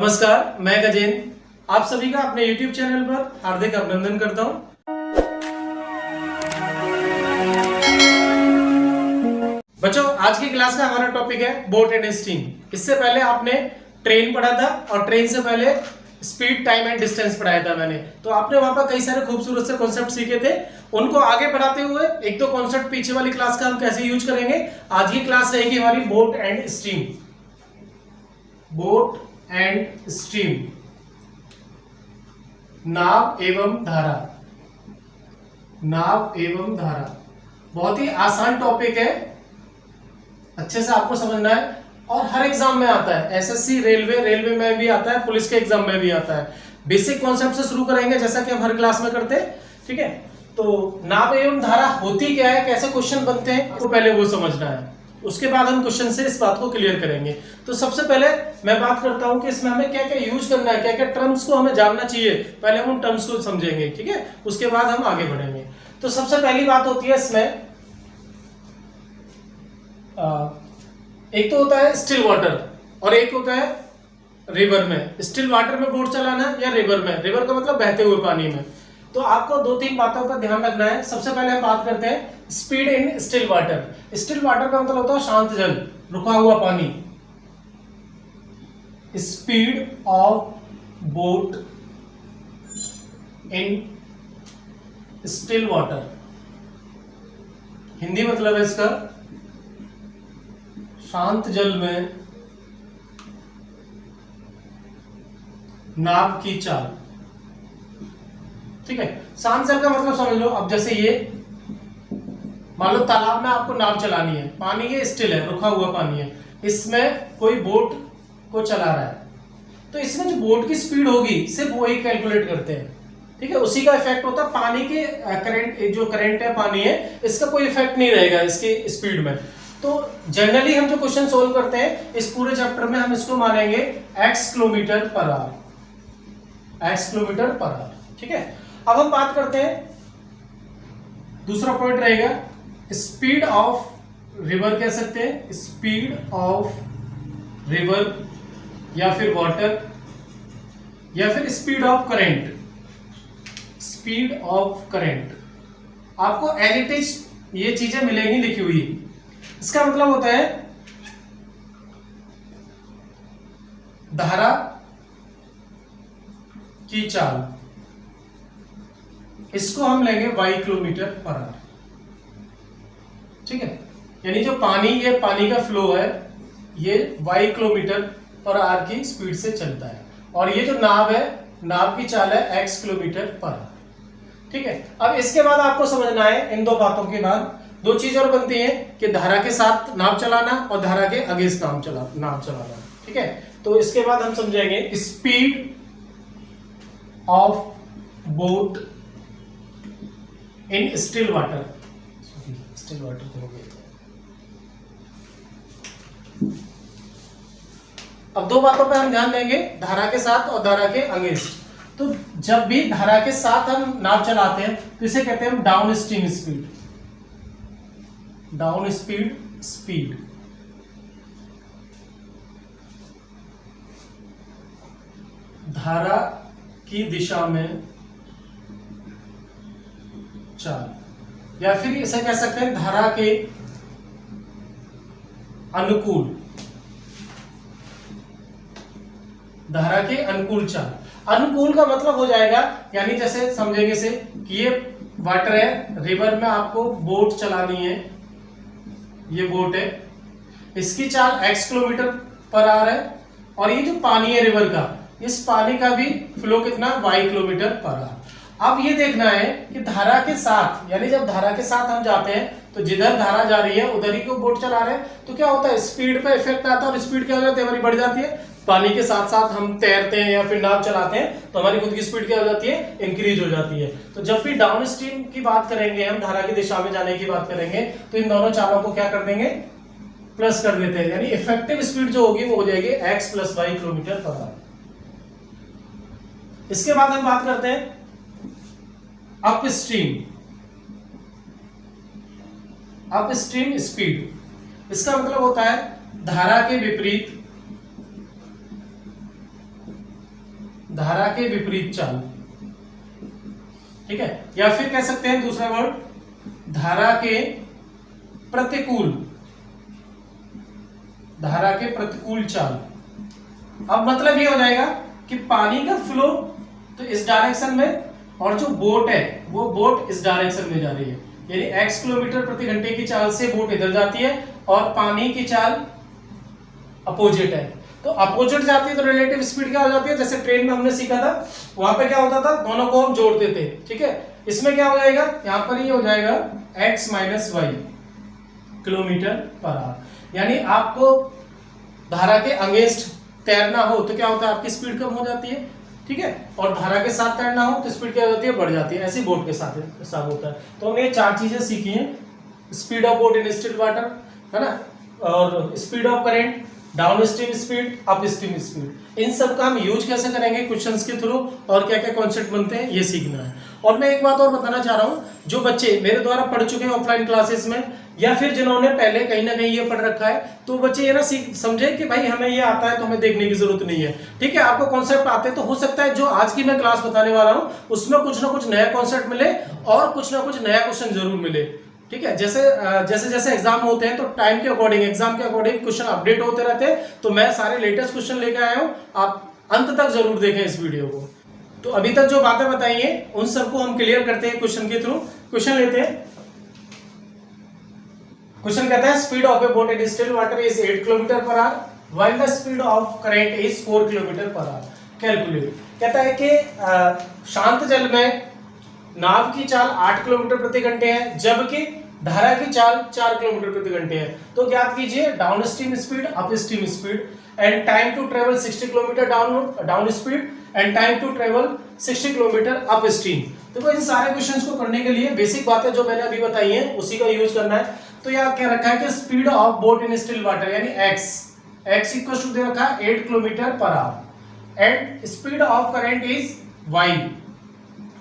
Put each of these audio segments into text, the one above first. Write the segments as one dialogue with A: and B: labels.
A: नमस्कार, मैं गजेंद्र आप सभी का अपने YouTube चैनल पर हार्दिक अभिनंदन करता हूं। बच्चों, आज की क्लास का हमारा टॉपिक है बोट एंड स्टीम। इससे पहले आपने ट्रेन पढ़ा था और ट्रेन से पहले स्पीड, टाइम एंड डिस्टेंस पढ़ाया था मैंने। तो आपने वहां पर कई सारे खूबसूरत से कॉन्सेप्ट सीखे थे। उनको आगे बढ़ाते हुए एक दो कॉन्सेप्ट पीछे वाली क्लास का हम कैसे यूज करेंगे, आज की क्लास रहेगी हमारी boat and steam. Boat and stream, नाव एवं धारा। नाव एवं धारा बहुत ही आसान टॉपिक है, अच्छे से आपको समझना है और हर एग्जाम में आता है। एसएससी, रेलवे में भी आता है, पुलिस के एग्जाम में भी आता है। बेसिक कॉन्सेप्ट से शुरू करेंगे जैसा कि हम हर क्लास में करते हैं, ठीक है। तो नाव एवं धारा होती क्या है, कैसे क्वेश्चन बनते हैं, आपको पहले वो समझना है। उसके बाद हम क्वेश्चन से इस बात को क्लियर करेंगे। तो सबसे पहले मैं बात करता हूं कि इसमें हमें क्या क्या यूज करना है, क्या क्या टर्म्स को हमें जानना चाहिए। पहले हम उन टर्म्स को समझेंगे, ठीक है, उसके बाद हम आगे बढ़ेंगे। तो सबसे पहली बात होती है इसमें, एक तो होता है स्टिल वाटर और एक होता है रिवर में। स्टिल वाटर में बोट चलाना या रिवर में, रिवर का मतलब बहते हुए पानी में। तो आपको दो तीन बातों का ध्यान रखना है। सबसे पहले हम बात करते हैं speed in still water. Still water का मतलब होता है शांत जल, रुका हुआ पानी। Speed of boat in still water, Hindi मतलब है इसका शांत जल में नाव की चाल, ठीक है। शांत जल का मतलब समझ लो। अब जैसे ये मान लो तालाब में आपको नाव चलानी है, पानी ये स्टिल है, रुका हुआ पानी है, इसमें कोई बोट को चला रहा है, तो इसमें जो बोट की स्पीड होगी सिर्फ वही कैलकुलेट करते हैं, ठीक है। उसी का इफेक्ट होता है, पानी के करंट, जो करंट है, पानी है, इसका कोई इफेक्ट नहीं रहेगा इसकी स्पीड में। तो जनरली हम जो क्वेश्चन सोल्व करते हैं इस पूरे चैप्टर में हम इसको मानेंगे x kilometre per our, x kilometre per our, ठीक है। अब हम बात करते हैं, दूसरा पॉइंट रहेगा स्पीड ऑफ रिवर, कह सकते हैं स्पीड ऑफ रिवर या फिर वाटर या फिर speed of current. Speed of current आपको एज इट इज ये चीजें मिलेंगी लिखी हुई। इसका मतलब होता है धारा की चाल, इसको हम लेंगे y किलोमीटर पर आवर, ठीक है। यानी जो पानी, ये पानी का फ्लो है, ये y किलोमीटर पर आवर की स्पीड से चलता है और ये जो नाव है, नाव की चाल है x किलोमीटर पर आवर, ठीक है। अब इसके बाद आपको समझना है, इन दो बातों के बाद दो चीज और बनती है कि धारा के साथ नाव चलाना और धारा के अगेंस्ट नाव चलाना, ठीक है। तो इसके बाद हम समझेंगे speed of boat in still water. Still water तो हो गया। अब दो बातों पे हम ध्यान देंगे, धारा के साथ और धारा के अगेंस्ट। तो जब भी धारा के साथ हम नाव चलाते हैं तो इसे कहते हैं हम down stream speed. Down speed धारा की दिशा में चाल, या फिर इसे कह सकते हैं धारा के अनुकूल, धारा के अनुकूल चाल। अनुकूल का मतलब हो जाएगा, यानी जैसे समझेंगे से कि ये वाटर है, रिवर में आपको बोट चलानी है, ये बोट है, इसकी चाल x किलोमीटर पर आवर है और ये जो पानी है रिवर का, इस पानी का भी फ्लो कितना, y किलोमीटर पर आवर। अब ये देखना है कि धारा के साथ, यानी जब धारा के साथ हम जाते हैं तो जिधर धारा जा रही है उधर ही को बोट चला रहे हैं, तो क्या होता है, स्पीड पे इफेक्ट आता है और स्पीड क्या हो जाती है, हमारी बढ़ जाती है। पानी के साथ साथ हम तैरते हैं या फिर नाव चलाते हैं तो हमारी खुद की स्पीड क्या हो जाती है, इंक्रीज हो जाती है। तो जब भी डाउन स्ट्रीम की बात करेंगे, हम धारा की दिशा में जाने की बात करेंगे, तो इन दोनों चालों को क्या कर देंगे, प्लस कर देते हैं, यानी इफेक्टिव स्पीड जो होगी वो हो जाएगी x + y kilometre per our. इसके बाद हम बात करते हैं अप स्ट्रीम स्पीड। इसका मतलब होता है धारा के विपरीत धारा के विपरीत चाल, ठीक है, या फिर कह सकते हैं दूसरा वर्ड, धारा के प्रतिकूल, धारा के प्रतिकूल चाल। अब मतलब ये हो जाएगा कि पानी का फ्लो तो इस डायरेक्शन में, और जो बोट है वो बोट इस डायरेक्शन में जा रही है, यानी x किलोमीटर प्रति घंटे की चाल से बोट इधर जाती है और पानी की चाल अपोजिट है। तो अपोजिट जाती है तो रिलेटिव स्पीड क्या हो जाती है, जैसे ट्रेन में हमने सीखा था, वहां पे क्या होता था, दोनों को हम जोड़ते थे, ठीक है। इसमें क्या हो जाएगा, यहां पर ये हो जाएगा x minus Y kilometre per hour. यानी आपको धारा के अगेंस्ट तैरना हो तो क्या होता है, आपकी स्पीड कम हो जाती है, ठीक है, और धारा के साथ तैरना हो तो स्पीड क्या हो जाती है, बढ़ जाती है। ऐसी बोट के साथ होता है। तो हमने ये 4 चीजें सीखी हैं, speed of boat in still water, है ना, और speed of current, downstream speed, upstream speed, इन सब का हम यूज कैसे करेंगे क्वेश्चंस के थ्रू, और क्या क्या कॉन्सेप्ट बनते हैं ये सीखना है। और मैं एक बात और बताना चाह रहा हूँ, जो बच्चे मेरे द्वारा पढ़ चुके हैं ऑफलाइन क्लासेस में, या फिर जिन्होंने पहले कहीं ना कहीं ये पढ़ रखा है, तो बच्चे ये ना समझे कि भाई हमें ये आता है तो हमें देखने की जरूरत नहीं है, ठीक है। आपको कॉन्सेप्ट आते हैं तो हो सकता है जो आज की मैं क्लास बताने वाला हूँ उसमें कुछ ना कुछ नया कॉन्सेप्ट मिले और कुछ ना कुछ नया क्वेश्चन जरूर मिले, ठीक है। जैसे एग्जाम होते हैं तो टाइम के अकॉर्डिंग, एग्जाम के अकॉर्डिंग क्वेश्चन अपडेट होते रहते हैं, तो मैं सारे लेटेस्ट क्वेश्चन लेकर आया हूँ, आप अंत तक जरूर देखें इस वीडियो को। तो अभी तक जो बातें बताई हैं उन सबको हम क्लियर करते हैं क्वेश्चन के थ्रू। क्वेश्चन लेते हैं। क्वेश्चन कहता है speed of A boat in still water is 8 kilometre per our while the speed of current is 4 kilometre per hour, calculate. कहता है कि शांत जल में नाव की चाल 8 किलोमीटर प्रति घंटे है, जबकि धारा की चाल 4 किलोमीटर प्रति घंटे है। तो ज्ञात कीजिए downstream speed, upstream speed, and time to travel 60 kilometre down speed and time to travel 60 kilometre upstream. तो इन सारे क्वेश्चंस को करने के लिए बेसिक बातें जो मैंने अभी बताई हैं उसी का यूज करना है। तो यहाँ क्या रखा है कि speed of boat in still water यानी x इक्वल टू दे रखा है 8 kilometre per hour and speed of current is y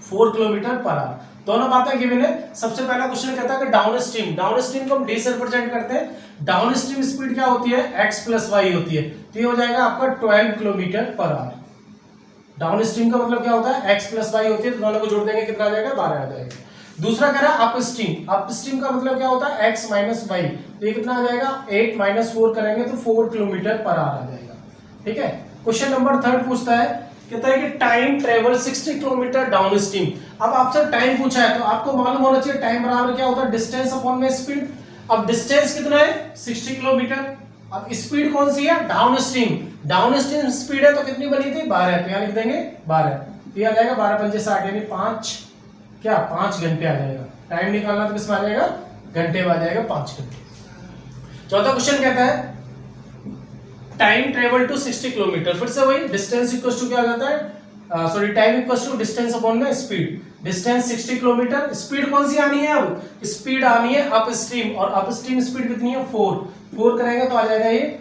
A: 4 kilometre per our. दोनों बातें गिवन है। सबसे पहला क्वेश्चन कहता है कि डाउन स्ट्रीम को हम d से रिप्रेजेंट करते हैं। डाउन स्ट्रीम स्पीड क्या होती है, x प्लस वाई होती है, तो ये हो जाएगा आपका 12 kilometre per our. Down stream का मतलब क्या होता है, x प्लस वाई होती है, तो दोनों को जोड़ देंगे कितना आ जाएगा, 12 आ जाएगा। दूसरा कह रहा है अप स्ट्रीम का मतलब क्या होता है, x माइनस वाई, तो ये कितना आ जाएगा, 8 माइनस 4 करेंगे तो 4 किलोमीटर पर आवर आ जाएगा, ठीक है। क्वेश्चन नंबर 3 पूछता है, कहता है कि time travel 60 kilometre down stream. अब आपसे टाइम पूछा है तो आपको मालूम होना चाहिए टाइम बराबर क्या होता है, डिस्टेंस अपॉन में स्पीड। अब डिस्टेंस कितना है, 60 किलोमीटर। अब स्पीड कौन सी है, डाउन स्ट्रीम स्पीड है तो कितनी बनी थी, 12, तो यहाँ लिख देंगे 12, तो ये आ जाएगा 12 पंजे 60 यानी 5 घंटे आ जाएगा। टाइम निकालना तो किसमें आ जाएगा, घंटे में आ जाएगा, 5 घंटे। चौथा क्वेश्चन कहता है टाइम ट्रेवल टू 60 किलोमीटर, फिर से वही डिस्टेंस इक्वल टू क्या हो जाता है, sorry time equal to distance upon में स्पीड। डिस्टेंस 60 किलोमीटर, स्पीड कौन सी आनी है, अब स्पीड आनी है अप स्ट्रीम, और अप स्ट्रीम स्पीड कितनी है, 4 करेंगे तो आ जाएगा ये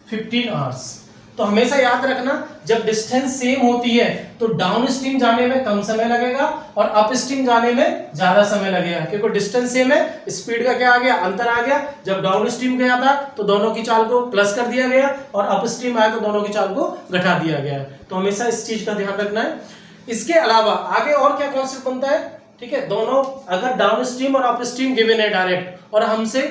A: 15 आवर्स। तो हमेशा याद रखना जब डिस्टेंस सेम होती है तो डाउन स्ट्रीम जाने में कम समय लगेगा और अप स्ट्रीम जाने में ज्यादा समय लगेगा, क्योंकि डिस्टेंस सेम है, स्पीड का क्या आ गया, अंतर आ गया। जब डाउन स्ट्रीम गया था तो दोनों की चाल को प्लस कर दिया गया और अप स्ट्रीम आया तो दोनों की चाल को घटा दिया गया। तो हमेशा इस चीज का ध्यान रखना है। इसके अलावा आगे और क्या कॉन्सेप्ट बनता है, ठीक है, दोनों अगर डाउन स्ट्रीम और अप स्ट्रीम गिवन है डायरेक्ट और हमसे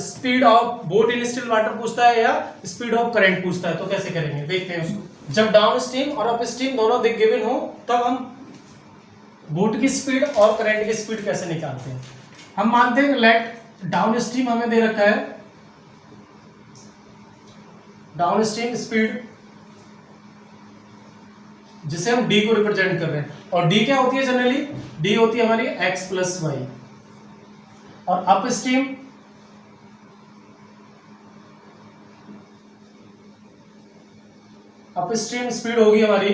A: speed of boat in still water पूछता है या स्पीड ऑफ करंट पूछता है तो कैसे करेंगे, देखते हैं उसको। जब डाउन स्ट्रीम और अप स्ट्रीम दोनों गिवन हो तब हम बोट की स्पीड और करंट की स्पीड कैसे निकालते हैं। हम मानते हैं लेट डाउन स्ट्रीम हमें दे रखा है, डाउन स्ट्रीम स्पीड जिसे हम d को रिप्रेजेंट कर रहे हैं, और d क्या होती है जनरली, d होती है हमारी x प्लस वाई, और अप स्ट्रीम स्पीड होगी हमारी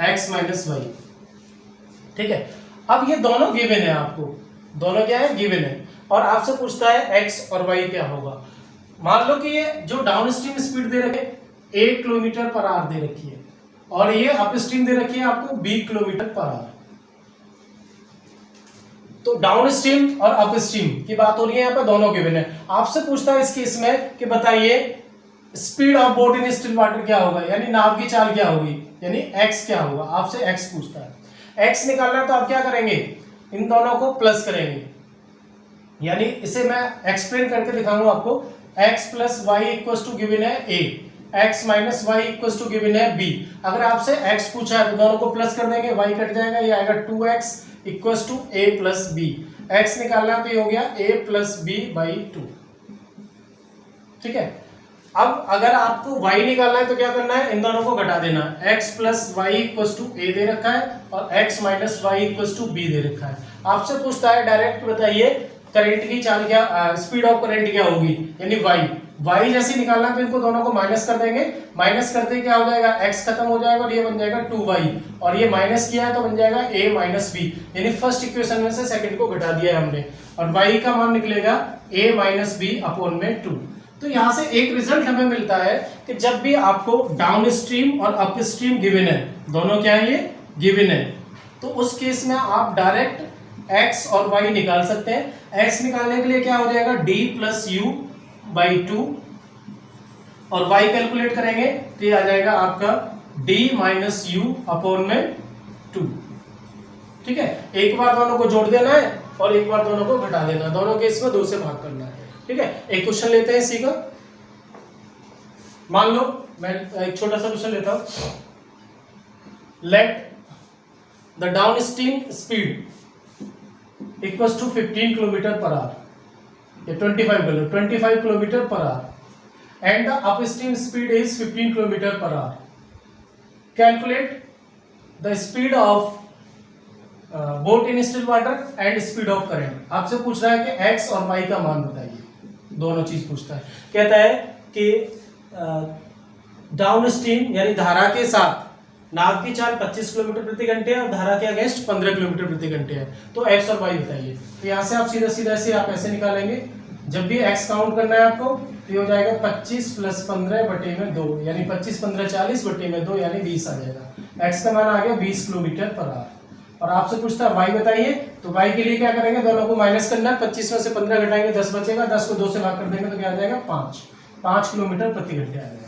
A: x माइनस वाई, ठीक है। अब ये दोनों गिवन है, आपको दोनों क्या है, गिवन है, और आपसे पूछता है x और y क्या होगा। मान लो कि ये जो डाउन स्ट्रीम स्पीड दे रखे 1 किलोमीटर पर आवर दे रखी है और ये अप स्ट्रीम दे रखी है आपको 20 किलोमीटर पर आवर। तो डाउन स्ट्रीम और अप स्ट्रीम की बात हो रही है, यहाँ पे दोनों गिवन है। आपसे पूछता है इस केस में कि बताइए speed of boat in still water क्या होगा, यानी नाव की चाल क्या होगी, यानी एक्स क्या होगा, आपसे एक्स पूछता है। एक्स निकालना है तो आप क्या करेंगे, इन दोनों को प्लस करेंगे, यानी इसे मैं एक्सप्लेन करके दिखाऊंगा आपको। x plus Y equal to given है a, x minus Y equal to given है b। अगर आपसे x पूछा है तो दोनों को प्लस कर देंगे, y कट जाएगा, ये आएगा 2x equal to a plus b। x निकालना तो ये हो गया a प्लस b बाई 2। ठीक है, अब अगर आपको y निकालना है तो क्या करना है, इन दोनों को घटा देना। x plus Y equal to a दे रखा है और x minus Y equal to b दे रखा है। आपसे पूछता है डायरेक्ट बताइए करंट की चाल क्या, स्पीड ऑफ करंट क्या होगी, यानी y जैसे निकालना तो इनको दोनों को माइनस कर देंगे, माइनस करते क्या हो जाएगा, x खत्म हो जाएगा और ये बन जाएगा 2y, और ये माइनस किया है तो बन जाएगा a माइनस b, यानी फर्स्ट इक्वेशन में से सेकंड को घटा दिया है हमने, और y का मान निकलेगा a माइनस b अपॉन में 2। तो यहाँ से एक रिजल्ट हमें मिलता है कि जब भी आपको डाउन स्ट्रीम और अप स्ट्रीम गिवन है, दोनों क्या है, ये गिवन है, तो उस केस में आप डायरेक्ट x और y निकाल सकते हैं। x निकालने के लिए क्या हो जाएगा, d प्लस यू बाई 2, और y कैलकुलेट करेंगे तो ये आ जाएगा आपका d माइनस यू अपॉन में 2। ठीक है, एक बार दोनों को जोड़ देना है और एक बार दोनों को घटा देना, दोनों केस में 2 से भाग करना है। ठीक है, एक क्वेश्चन लेते हैं इसी का। मान लो मैं एक छोटा सा क्वेश्चन लेता हूं, let the downstream speed equals to 15 kilometre per hour, ये 25 kilometre per hour, and the upstream speed is 15 kilometre per hour. Calculate the speed of boat in still water and speed of current. आपसे पूछ रहा है कि x और y का मान बताइए, दोनों चीज पूछता है। कहता है कि डाउन स्ट्रीम यानी धारा के साथ नाव की चाल 25 किलोमीटर प्रति घंटे है और धारा के अगेंस्ट 15 किलोमीटर प्रति घंटे है, तो x और y बताइए। तो यहाँ से आप सीधा सीधा ऐसे आप ऐसे निकालेंगे, जब भी x काउंट करना है आपको तो ये हो जाएगा 25 प्लस 15 बटे में 2, यानी 25 15 40 बटे में 2 यानी 20 आ जाएगा। x का मान आ गया 20 किलोमीटर पर आवर। और आपसे पूछता है y बताइए, तो y के लिए क्या करेंगे, दोनों को माइनस करना है, 25 में से 15 घटाएंगे 10 बचेगा, 10 को 2 से भाग कर देंगे तो क्या आ जाएगा 5 किलोमीटर प्रति घंटे आ जाएगा।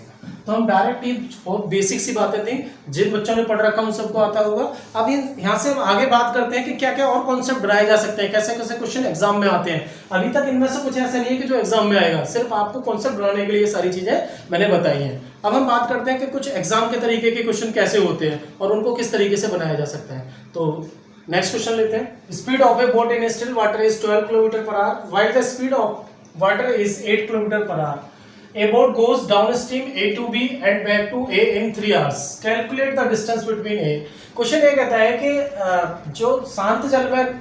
A: तो हम डायरेक्ट ये बहुत बेसिक सी बातें थी, जिन बच्चों ने पढ़ रखा उन सबको आता होगा। अब यहाँ से हम आगे बात करते हैं कि क्या क्या और कॉन्सेप्ट बनाए जा सकते हैं, कैसे कैसे क्वेश्चन एग्जाम में आते हैं। अभी तक इनमें से कुछ ऐसा नहीं है कि जो एग्जाम में आएगा, सिर्फ आपको कॉन्सेप्ट बनाने के लिए ये सारी चीजें मैंने बताई हैं। अब हम बात करते हैं कि कुछ एग्जाम के तरीके के क्वेश्चन कैसे होते हैं और उनको किस तरीके से बनाया जा सकता है। तो नेक्स्ट क्वेश्चन लेते हैं। Speed of A boat in still water is 12 kilometre per our while the speed of water is 8 kilometre per our. A boat goes downstream A to B and back to A in 3 hours. Calculate the distance between A. Question ये कहता है कि जो शांत जल में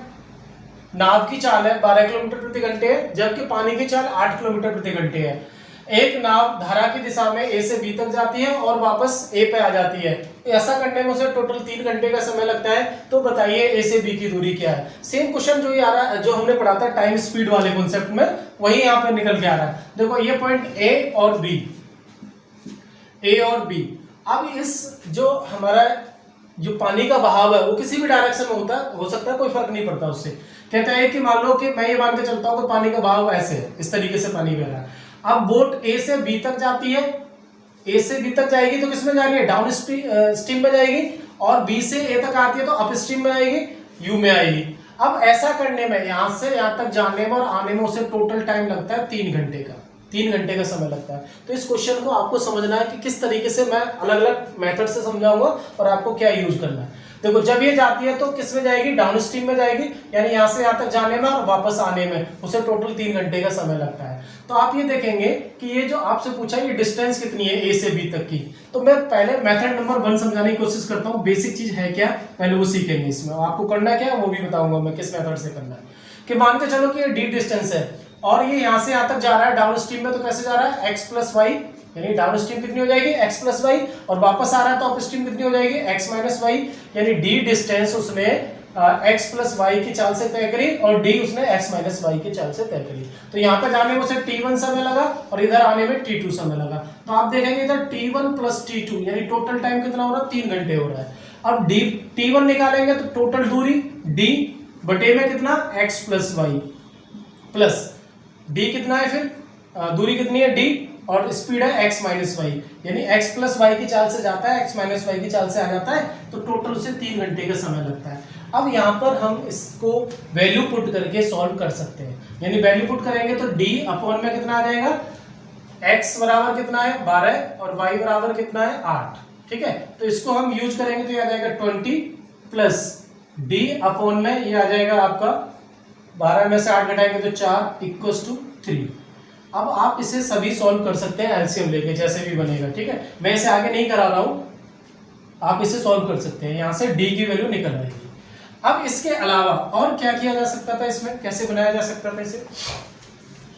A: नाव की चाल है 12 किलोमीटर प्रति घंटे है, जबकि पानी की चाल 8 किलोमीटर प्रति घंटे है। एक नाव धारा की दिशा में A से B तक जाती है और वापस A पे आ जाती है। ऐसा करने में उसे टोटल 3 घंटे का समय लगता है। तो बताइए A से B की दूरी क्या है। सेम क्वेश्चन जो ये आ रहा है, जो हमने पढ़ा था टाइम स्पीड वाले कॉन्सेप्ट में, वही यहाँ पे निकल के आ रहा है। देखो ये पॉइंट A और B। अब इस जो हमारा जो पानी का बहाव है वो किसी भी डायरेक्शन में हो सकता है, कोई फर्क नहीं पड़ता उससे। कहता है कि मान लो कि मैं ये मान के चलता हूँ कि पानी का बहाव ऐसे है, इस तरीके से पानी बह रहा है। अब बोट A से B तक जाती है, A से B तक जाएगी तो किसमें जा रही है, डाउन स्ट्रीम में जाएगी, और B से A तक आती है तो अप स्ट्रीम में आएगी, U में आएगी। अब ऐसा करने में यहां से यहां तक जाने में और आने में उसे टोटल टाइम लगता है 3 घंटे का, 3 घंटे का समय लगता है। तो इस क्वेश्चन को आपको समझना है कि किस तरीके से मैं अलग अलग मेथड से समझाऊंगा और आपको क्या यूज करना है। देखो जब ये जाती है तो किस में जाएगी, डाउन स्ट्रीम में जाएगी, यानी यहां से यहां तक जाने में और वापस आने में उसे टोटल 3 घंटे का समय लगता है। तो आप ये देखेंगे कि ये जो आपसे पूछा ये डिस्टेंस कितनी है A से B तक की। तो मैं पहले मेथड नंबर 1 समझाने की कोशिश करता हूँ, बेसिक चीज है क्या पहले वो सीखेंगे। इसमें आपको करना क्या है वो भी बताऊंगा मैं किस मेथड से करना है। कि मान के चलो कि ये D डिस्टेंस है और ये यहां से यहां तक जा रहा है डाउन स्ट्रीम में, तो कैसे जा रहा है, x प्लस वाई, यानी डाउन स्ट्रीम कितनी हो जाएगी x प्लस वाई, और वापस आ रहा है तो अप स्ट्रीम कितनी हो जाएगी x माइनस वाई, यानी D डिस्टेंस उसने x प्लस वाई की चाल से तय करी और D उसने x माइनस वाई की चाल से तय करी। तो यहाँ पर जाने में उसे t1 समय लगा और इधर आने में t2 समय लगा। तो आप देखेंगे इधर t1 प्लस t2 यानी टोटल टाइम कितना हो रहा है, 3 घंटे हो रहा है। अब t1 निकालेंगे तो टोटल दूरी d बटे में कितना x plus Y plus d कितना है, फिर दूरी कितनी है d और स्पीड है x माइनस वाई, यानी x प्लस वाई की चाल से जाता है, x माइनस वाई की चाल से आ जाता है, तो टोटल उसे 3 घंटे का समय लगता है। अब यहाँ पर हम इसको वैल्यू पुट करके सॉल्व कर सकते हैं, यानी वैल्यू पुट करेंगे तो d अपॉन में कितना आ जाएगा, x बराबर कितना है 12 और y बराबर कितना है 8, ठीक है। तो इसको हम यूज करेंगे तो ये आ जाएगा 20 प्लस d अपॉन में ये आ जाएगा आपका 12 में से 8 घटाएंगे तो 4 इक्वल्स टू 3। अब आप इसे सभी सॉल्व कर सकते हैं एलसीएम लेके, जैसे भी बनेगा, ठीक है। मैं इसे आगे नहीं करा रहा हूं, आप इसे सॉल्व कर सकते हैं, यहां से d की वैल्यू निकल आएगी। अब इसके अलावा और क्या किया जा सकता था, इसमें कैसे बनाया जा सकता था इसे,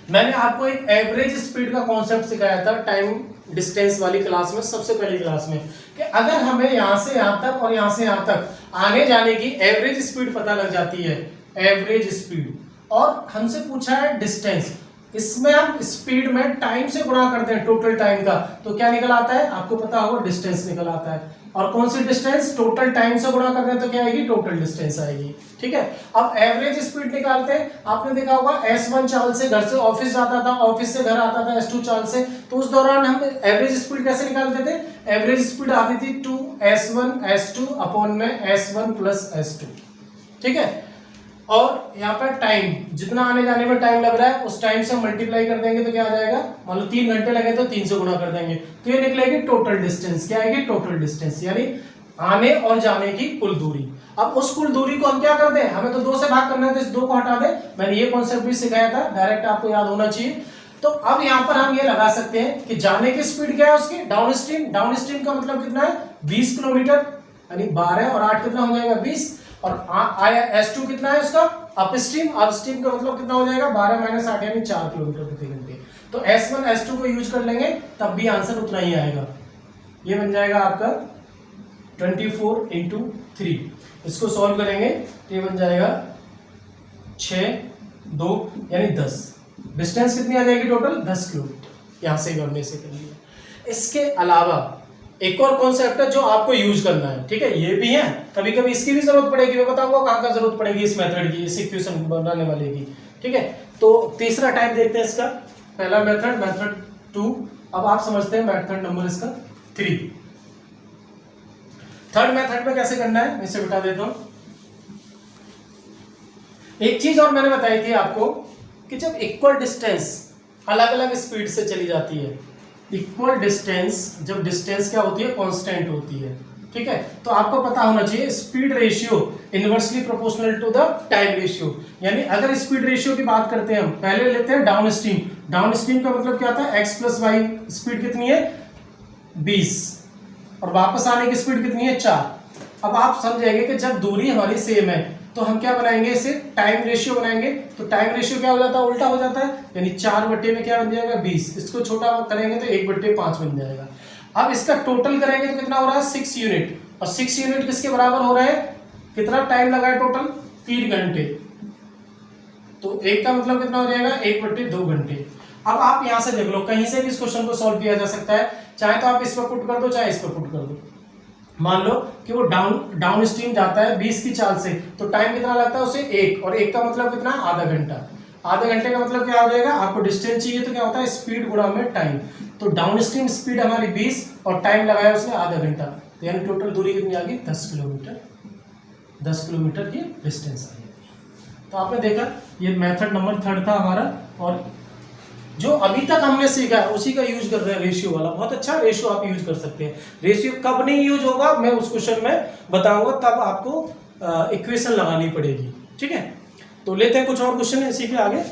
A: मैंने आपको एक एवरेज स्पीड का कॉन्सेप्ट सिखाया था टाइम डिस्टेंस वाली क्लास में, सबसे पहली क्लास में, कि अगर हमें यहां से यहां तक और यहां से यहां तक आने जाने की एवरेज स्पीड पता लग जाती है, एवरेज स्पीड, और हमसे पूछा है डिस्टेंस, इसमें हम स्पीड में टाइम से गुणा करते हैं, टोटल टाइम का, तो क्या निकल आता है, आपको पता होगा डिस्टेंस निकल आता है। और कौन सी डिस्टेंस, टोटल टाइम से गुणा कर रहे हैं तो क्या आएगी, टोटल डिस्टेंस आएगी, ठीक है। अब एवरेज स्पीड निकालते हैं, आपने देखा होगा S1 चाल से घर से ऑफिस जाता था, ऑफिस से घर आता था S2 चाल से, तो उस दौरान हम एवरेज स्पीड कैसे निकालते थे, एवरेज स्पीड आती थी 2S1 S2 अपॉन में S1 प्लस S2, ठीक है। और यहाँ पर टाइम, जितना आने जाने में टाइम लग रहा है उस टाइम से मल्टीप्लाई कर देंगे तो क्या आ जाएगा, मान लो 3 घंटे लगे तो 3 से गुणा कर देंगे, तो ये निकलेगी टोटल डिस्टेंस, क्या आएगी, टोटल डिस्टेंस, यानी आने और जाने की कुल दूरी। अब उस कुल दूरी को हम क्या कर दें, हमें तो 2 से भाग करना है तो इस 2 को हटा दें, मैंने ये कॉन्सेप्ट भी सिखाया था, डायरेक्ट आपको याद होना चाहिए। तो अब यहाँ पर हम ये लगा सकते हैं कि जाने की स्पीड क्या है उसकी, डाउन स्ट्रीम, डाउन स्ट्रीम का मतलब कितना है 20 किलोमीटर, यानी 12 और 8 कितना हो जाएगा 20, और आया S2 कितना है उसका, अप स्ट्रीम, अप स्ट्रीम का मतलब कितना हो जाएगा 12 माइनस 8 यानी 4 किलोमीटर प्रति घंटे। तो S1 S2 को यूज कर लेंगे तब भी आंसर उतना ही आएगा, ये बन जाएगा आपका 24 इंटू 3, इसको सॉल्व करेंगे तो ये बन जाएगा 6 2 यानी 10, डिस्टेंस कितनी आ जाएगी टोटल 10 किलोमीटर, यहां से करने से कर लिया। इसके अलावा एक और कॉन्सेप्ट है जो आपको यूज करना है, ठीक है, ये भी है, कभी कभी इसकी भी जरूरत पड़ेगी, मैं बताऊंगा कहां कहां जरूरत पड़ेगी इस मेथड की, इस इक्वेशन बनाने वाले की, ठीक है। तो तीसरा टाइप देखते हैं इसका, पहला मेथड, मेथड 2, अब आप समझते हैं मेथड नंबर इसका 3। थर्ड मेथड में कैसे करना है मैं इसे बता देता हूं। एक चीज और मैंने बताई थी आपको कि जब इक्वल डिस्टेंस अलग अलग स्पीड से चली जाती है, इक्वल डिस्टेंस, जब डिस्टेंस क्या होती है कांस्टेंट होती है, ठीक है, तो आपको पता होना चाहिए speed ratio inversely proportional to the time ratio, यानी अगर स्पीड रेशियो की बात करते हैं हम, पहले लेते हैं डाउन स्ट्रीम, डाउन स्ट्रीम का मतलब क्या होता है x प्लस वाई, स्पीड कितनी है 20 और वापस आने की स्पीड कितनी है 4। अब आप समझेंगे कि जब दूरी हमारी सेम है तो हम क्या बनाएंगे, इसे टाइम रेशियो बनाएंगे, तो टाइम रेशियो क्या हो जाता है, उल्टा हो जाता है, यानी 4 बट्टे में क्या बन जाएगा 20, इसको छोटा करेंगे तो 1 बट्टे 5 बन जाएगा। अब इसका टोटल करेंगे तो कितना हो रहा है 6 यूनिट, और 6 यूनिट किसके बराबर हो रहा है, कितना टाइम लगा है टोटल 3 घंटे, तो एक का मतलब कितना हो जाएगा 1 बट्टे 2 घंटे। अब आप यहां से देख लो, कहीं से भी इस क्वेश्चन को सॉल्व किया जा सकता है, चाहे तो आप इस पर पुट कर दो चाहे इस पर पुट कर दो। मान लो कि वो डाउन स्ट्रीम जाता है 20 की चाल से, तो टाइम कितना लगता है उसे 1, और 1 का मतलब कितना, आधा घंटा, आधे घंटे का मतलब क्या हो जाएगा, आपको डिस्टेंस चाहिए तो क्या होता है स्पीड गुणा में टाइम, तो डाउन स्ट्रीम स्पीड हमारी 20 और टाइम लगाया उसने आधा घंटा, तो यानी टोटल दूरी कितनी आ गई 10 किलोमीटर, 10 किलोमीटर की डिस्टेंस आ गई। तो आपने देखा ये मेथड नंबर 3 था हमारा, और जो अभी तक हमने सीखा है उसी का यूज कर रहे हैं, रेशियो वाला, बहुत अच्छा रेशियो आप यूज कर सकते हैं। रेशियो कब नहीं यूज होगा मैं उस क्वेश्चन में बताऊंगा, तब आपको इक्वेशन लगानी पड़ेगी, ठीक है। तो लेते हैं कुछ और क्वेश्चन इसी के आगे।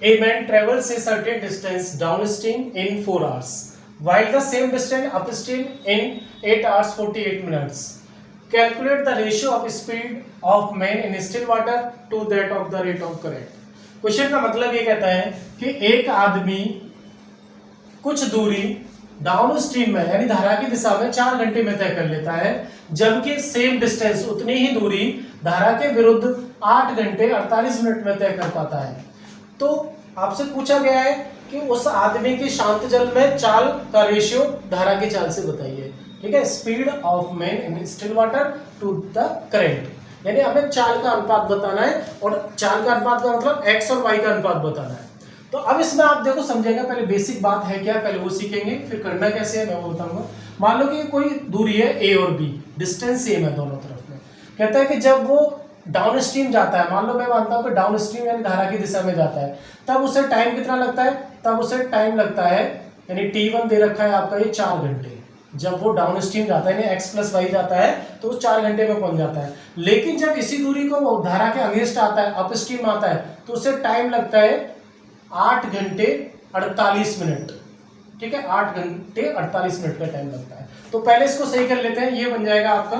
A: A man travels a certain distance down stream in 4 hours while the same distance upstream in 8 hours 48 minutes. Calculate the ratio of speed of man in still water to that of the rate of current. Question का मतलब ये कहता है कि एक आदमी कुछ दूरी डाउन स्ट्रीम में यानी धारा की दिशा में 4 घंटे में तय कर लेता है, जबकि सेम डिस्टेंस उतनी ही दूरी धारा के विरुद्ध 8 घंटे 48 मिनट में तय कर पाता है। तो आपसे पूछा गया है कि उस आदमी की शांत जल में चाल का रेशियो धारा की चाल से बताइए, ठीक है, speed of man in still water to the current, यानी हमें चाल का अनुपात बताना है, और चाल का अनुपात का मतलब x और y का अनुपात बताना है। तो अब इसमें आप देखो समझेंगे, पहले बेसिक बात है क्या, पहले वो सीखेंगे, फिर करना कैसे है मैं वो बताऊंगा। मान लो कि कोई दूरी है ए और बी, डिस्टेंस सेम है दोनों तरफ में। कहता है कि जब वो डाउन स्ट्रीम जाता है, मान लो मैं मानता हूं कि डाउन स्ट्रीम यानी धारा की दिशा में जाता है, तब उसे टाइम कितना लगता है, तब उसे टाइम लगता है, यानी T1 दे रखा है आपका ये 4 घंटे। जब वो डाउन स्ट्रीम जाता है यानी x + y जाता है तो वो 4 घंटे में पहुंच जाता है। लेकिन जब इसी दूरी को वो धारा के अगेंस्ट आता है, अप स्ट्रीम आता है, तो उसे टाइम लगता है 8 घंटे 48 मिनट। ठीक है, 8 घंटे 48 मिनट का टाइम लगता है। तो पहले इसको सही कर लेते हैं, ये बन जाएगा आपका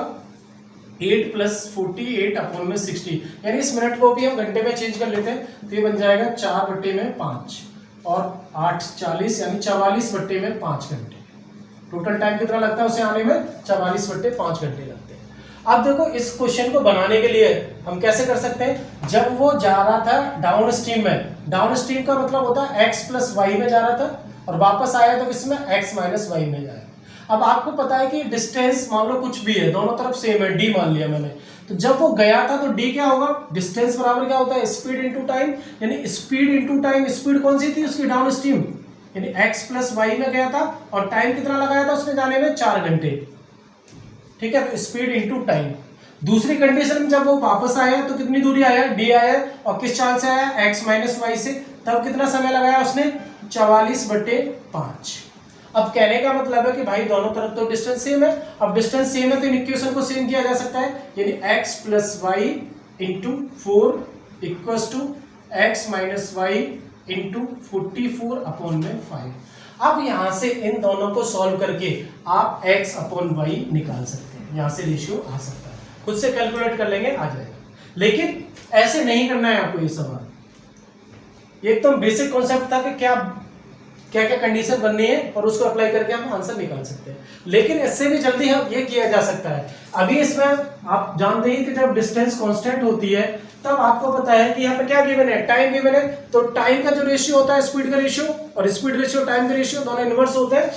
A: 8 + 48/60, यानी इस मिनट को भी हम घंटे में चेंज कर लेते हैं, तो ये बन जाएगा 4/5 और 8 40 यानी 44/5 घंटे। टोटल टाइम कितना लगता है उसे आने में, 44/5 घंटे लगते हैं। अब देखो इस क्वेश्चन को बनाने के लिए हम कैसे कर सकते हैं, जब वो जा रहा था डाउन स्ट्रीम में, डाउन स्ट्रीम का मतलब होता है x + y में जा रहा था और वापस आया तो किसमें, x - y में जाए। अब आपको पता है कि डिस्टेंस मान लो कुछ भी है, दोनों तरफ सेम है, d मान लिया मैंने, तो जब वो गया था तो d क्या होगा, डिस्टेंस बराबर क्या होता है, स्पीड इनटू टाइम, यानी स्पीड इनटू टाइम। स्पीड कौन सी थी उसकी, डाउन स्ट्रीम, यानी x + y में गया था और टाइम कितना लगाया था उसमें जाने में, 4 घंटे। ठीक है, तो स्पीड इनटू टाइम। दूसरी कंडीशन में जब वो वापस आया तो कितनी दूरी आया, d आया, और किस चाल से आया, x - y से, तब कितना समय लगाया उसने, 44/5। अब कहने का मतलब है कि भाई दोनों तरफ तो डिस्टेंस सेम है, अब डिस्टेंस सेम है तो इन इक्वेशन को सेम किया जा सकता है, यानी x + y × 4 = x - y × 44/5। अब यहां से इन दोनों को सॉल्व करके आप x/y निकाल सकते हैं, यहां से रेशियो आ सकता है, खुद से कैलकुलेट कर लेंगे आ जाएगा। लेकिन ऐसे नहीं करना है आपको, ये सवाल एकदम बेसिक कॉन्सेप्ट था कि क्या क्या कंडीशन बननी है और उसको अप्लाई करके हम आंसर निकाल सकते हैं। लेकिन इससे भी जल्दी हम ये किया जा सकता है। अभी इसमें आप जानते ही कि जब डिस्टेंस कांस्टेंट होती है तब आपको पता है कि यहाँ पे क्या गिवन है, टाइम गिवन है, तो टाइम का जो रेशियो होता है स्पीड का रेशियो, और स्पीड रेशियो टाइम का रेशियो दोनों इनवर्स होते हैं।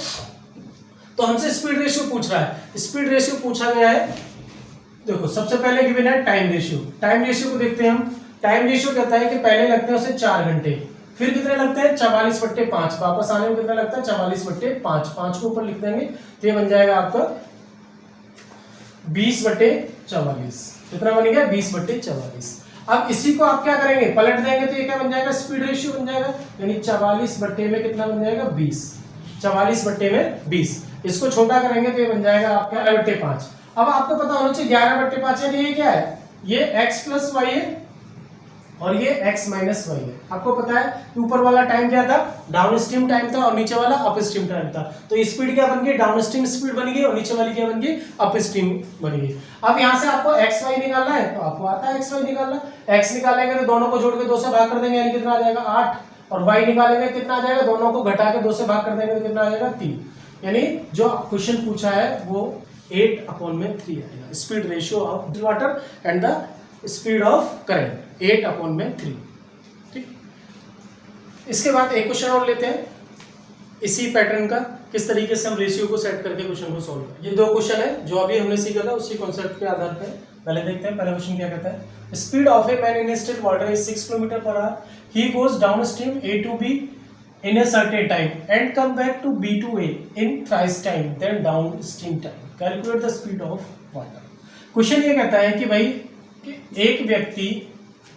A: तो हमसे स्पीड रेशियो पूछ रहा है, स्पीड रेशियो पूछा गया है। देखो सबसे पहले गिवन है टाइम रेशियो, टाइम रेशियो को देखते हैं हम। टाइम रेशियो कहता है कि पहले लगते हैं उसे 4 घंटे, फिर कितने लगते हैं, 44/5, वापस आने में कितना लगता है, 44/5, 5 को ऊपर लिख देंगे तो ये बन जाएगा आपका 20/44। कितना बन गया, 20/44। अब इसी को आप क्या करेंगे, पलट देंगे तो ये क्या बन जाएगा, स्पीड रेशियो बन जाएगा, यानी 44 में कितना बन जाएगा, 20, 44/20। इसको छोटा करेंगे तो ये बन जाएगा आपका 11/5। अब आपको पता होना चाहिए 11/5 यानी ये क्या है, ये x + y है और ये x - y है। आपको पता है कि ऊपर वाला टाइम क्या था, डाउन स्ट्रीम टाइम था, और नीचे वाला अप स्ट्रीम टाइम था। तो स्पीड क्या बन गई, डाउन स्ट्रीम स्पीड बन गई, और नीचे वाली क्या बन गई, अप स्ट्रीम बन गई। अब यहाँ से आपको x y निकालना है, तो आपको आता है x y निकालना। x निकालेंगे तो दोनों को जोड़ के 2 से भाग कर देंगे, यानी कितना आ जाएगा 8, और y निकालेंगे कितना आ जाएगा, दोनों को घटा के 2 से भाग कर देंगे तो कितना आ जाएगा 3। यानी जो क्वेश्चन पूछा है वो 8/3 आएगा, speed ratio of water and the speed of current 8/3। ठीक, इसके बाद एक क्वेश्चन और लेते हैं इसी पैटर्न का, किस तरीके से हम रेशियो को सेट करके क्वेश्चन को सॉल्व करें। ये 2 क्वेश्चन है जो अभी हमने सीखा था, उसी कॉन्सेप्ट के आधार पर पहले देखते हैं। पहला क्वेश्चन क्या कहता है, speed of a man in still water is 6 km/h, he goes down stream A to B in a certain time and come back to B to A in thrice time then downstream time, calculate the speed of water। Question ये कहता है कि भाई कि एक व्यक्ति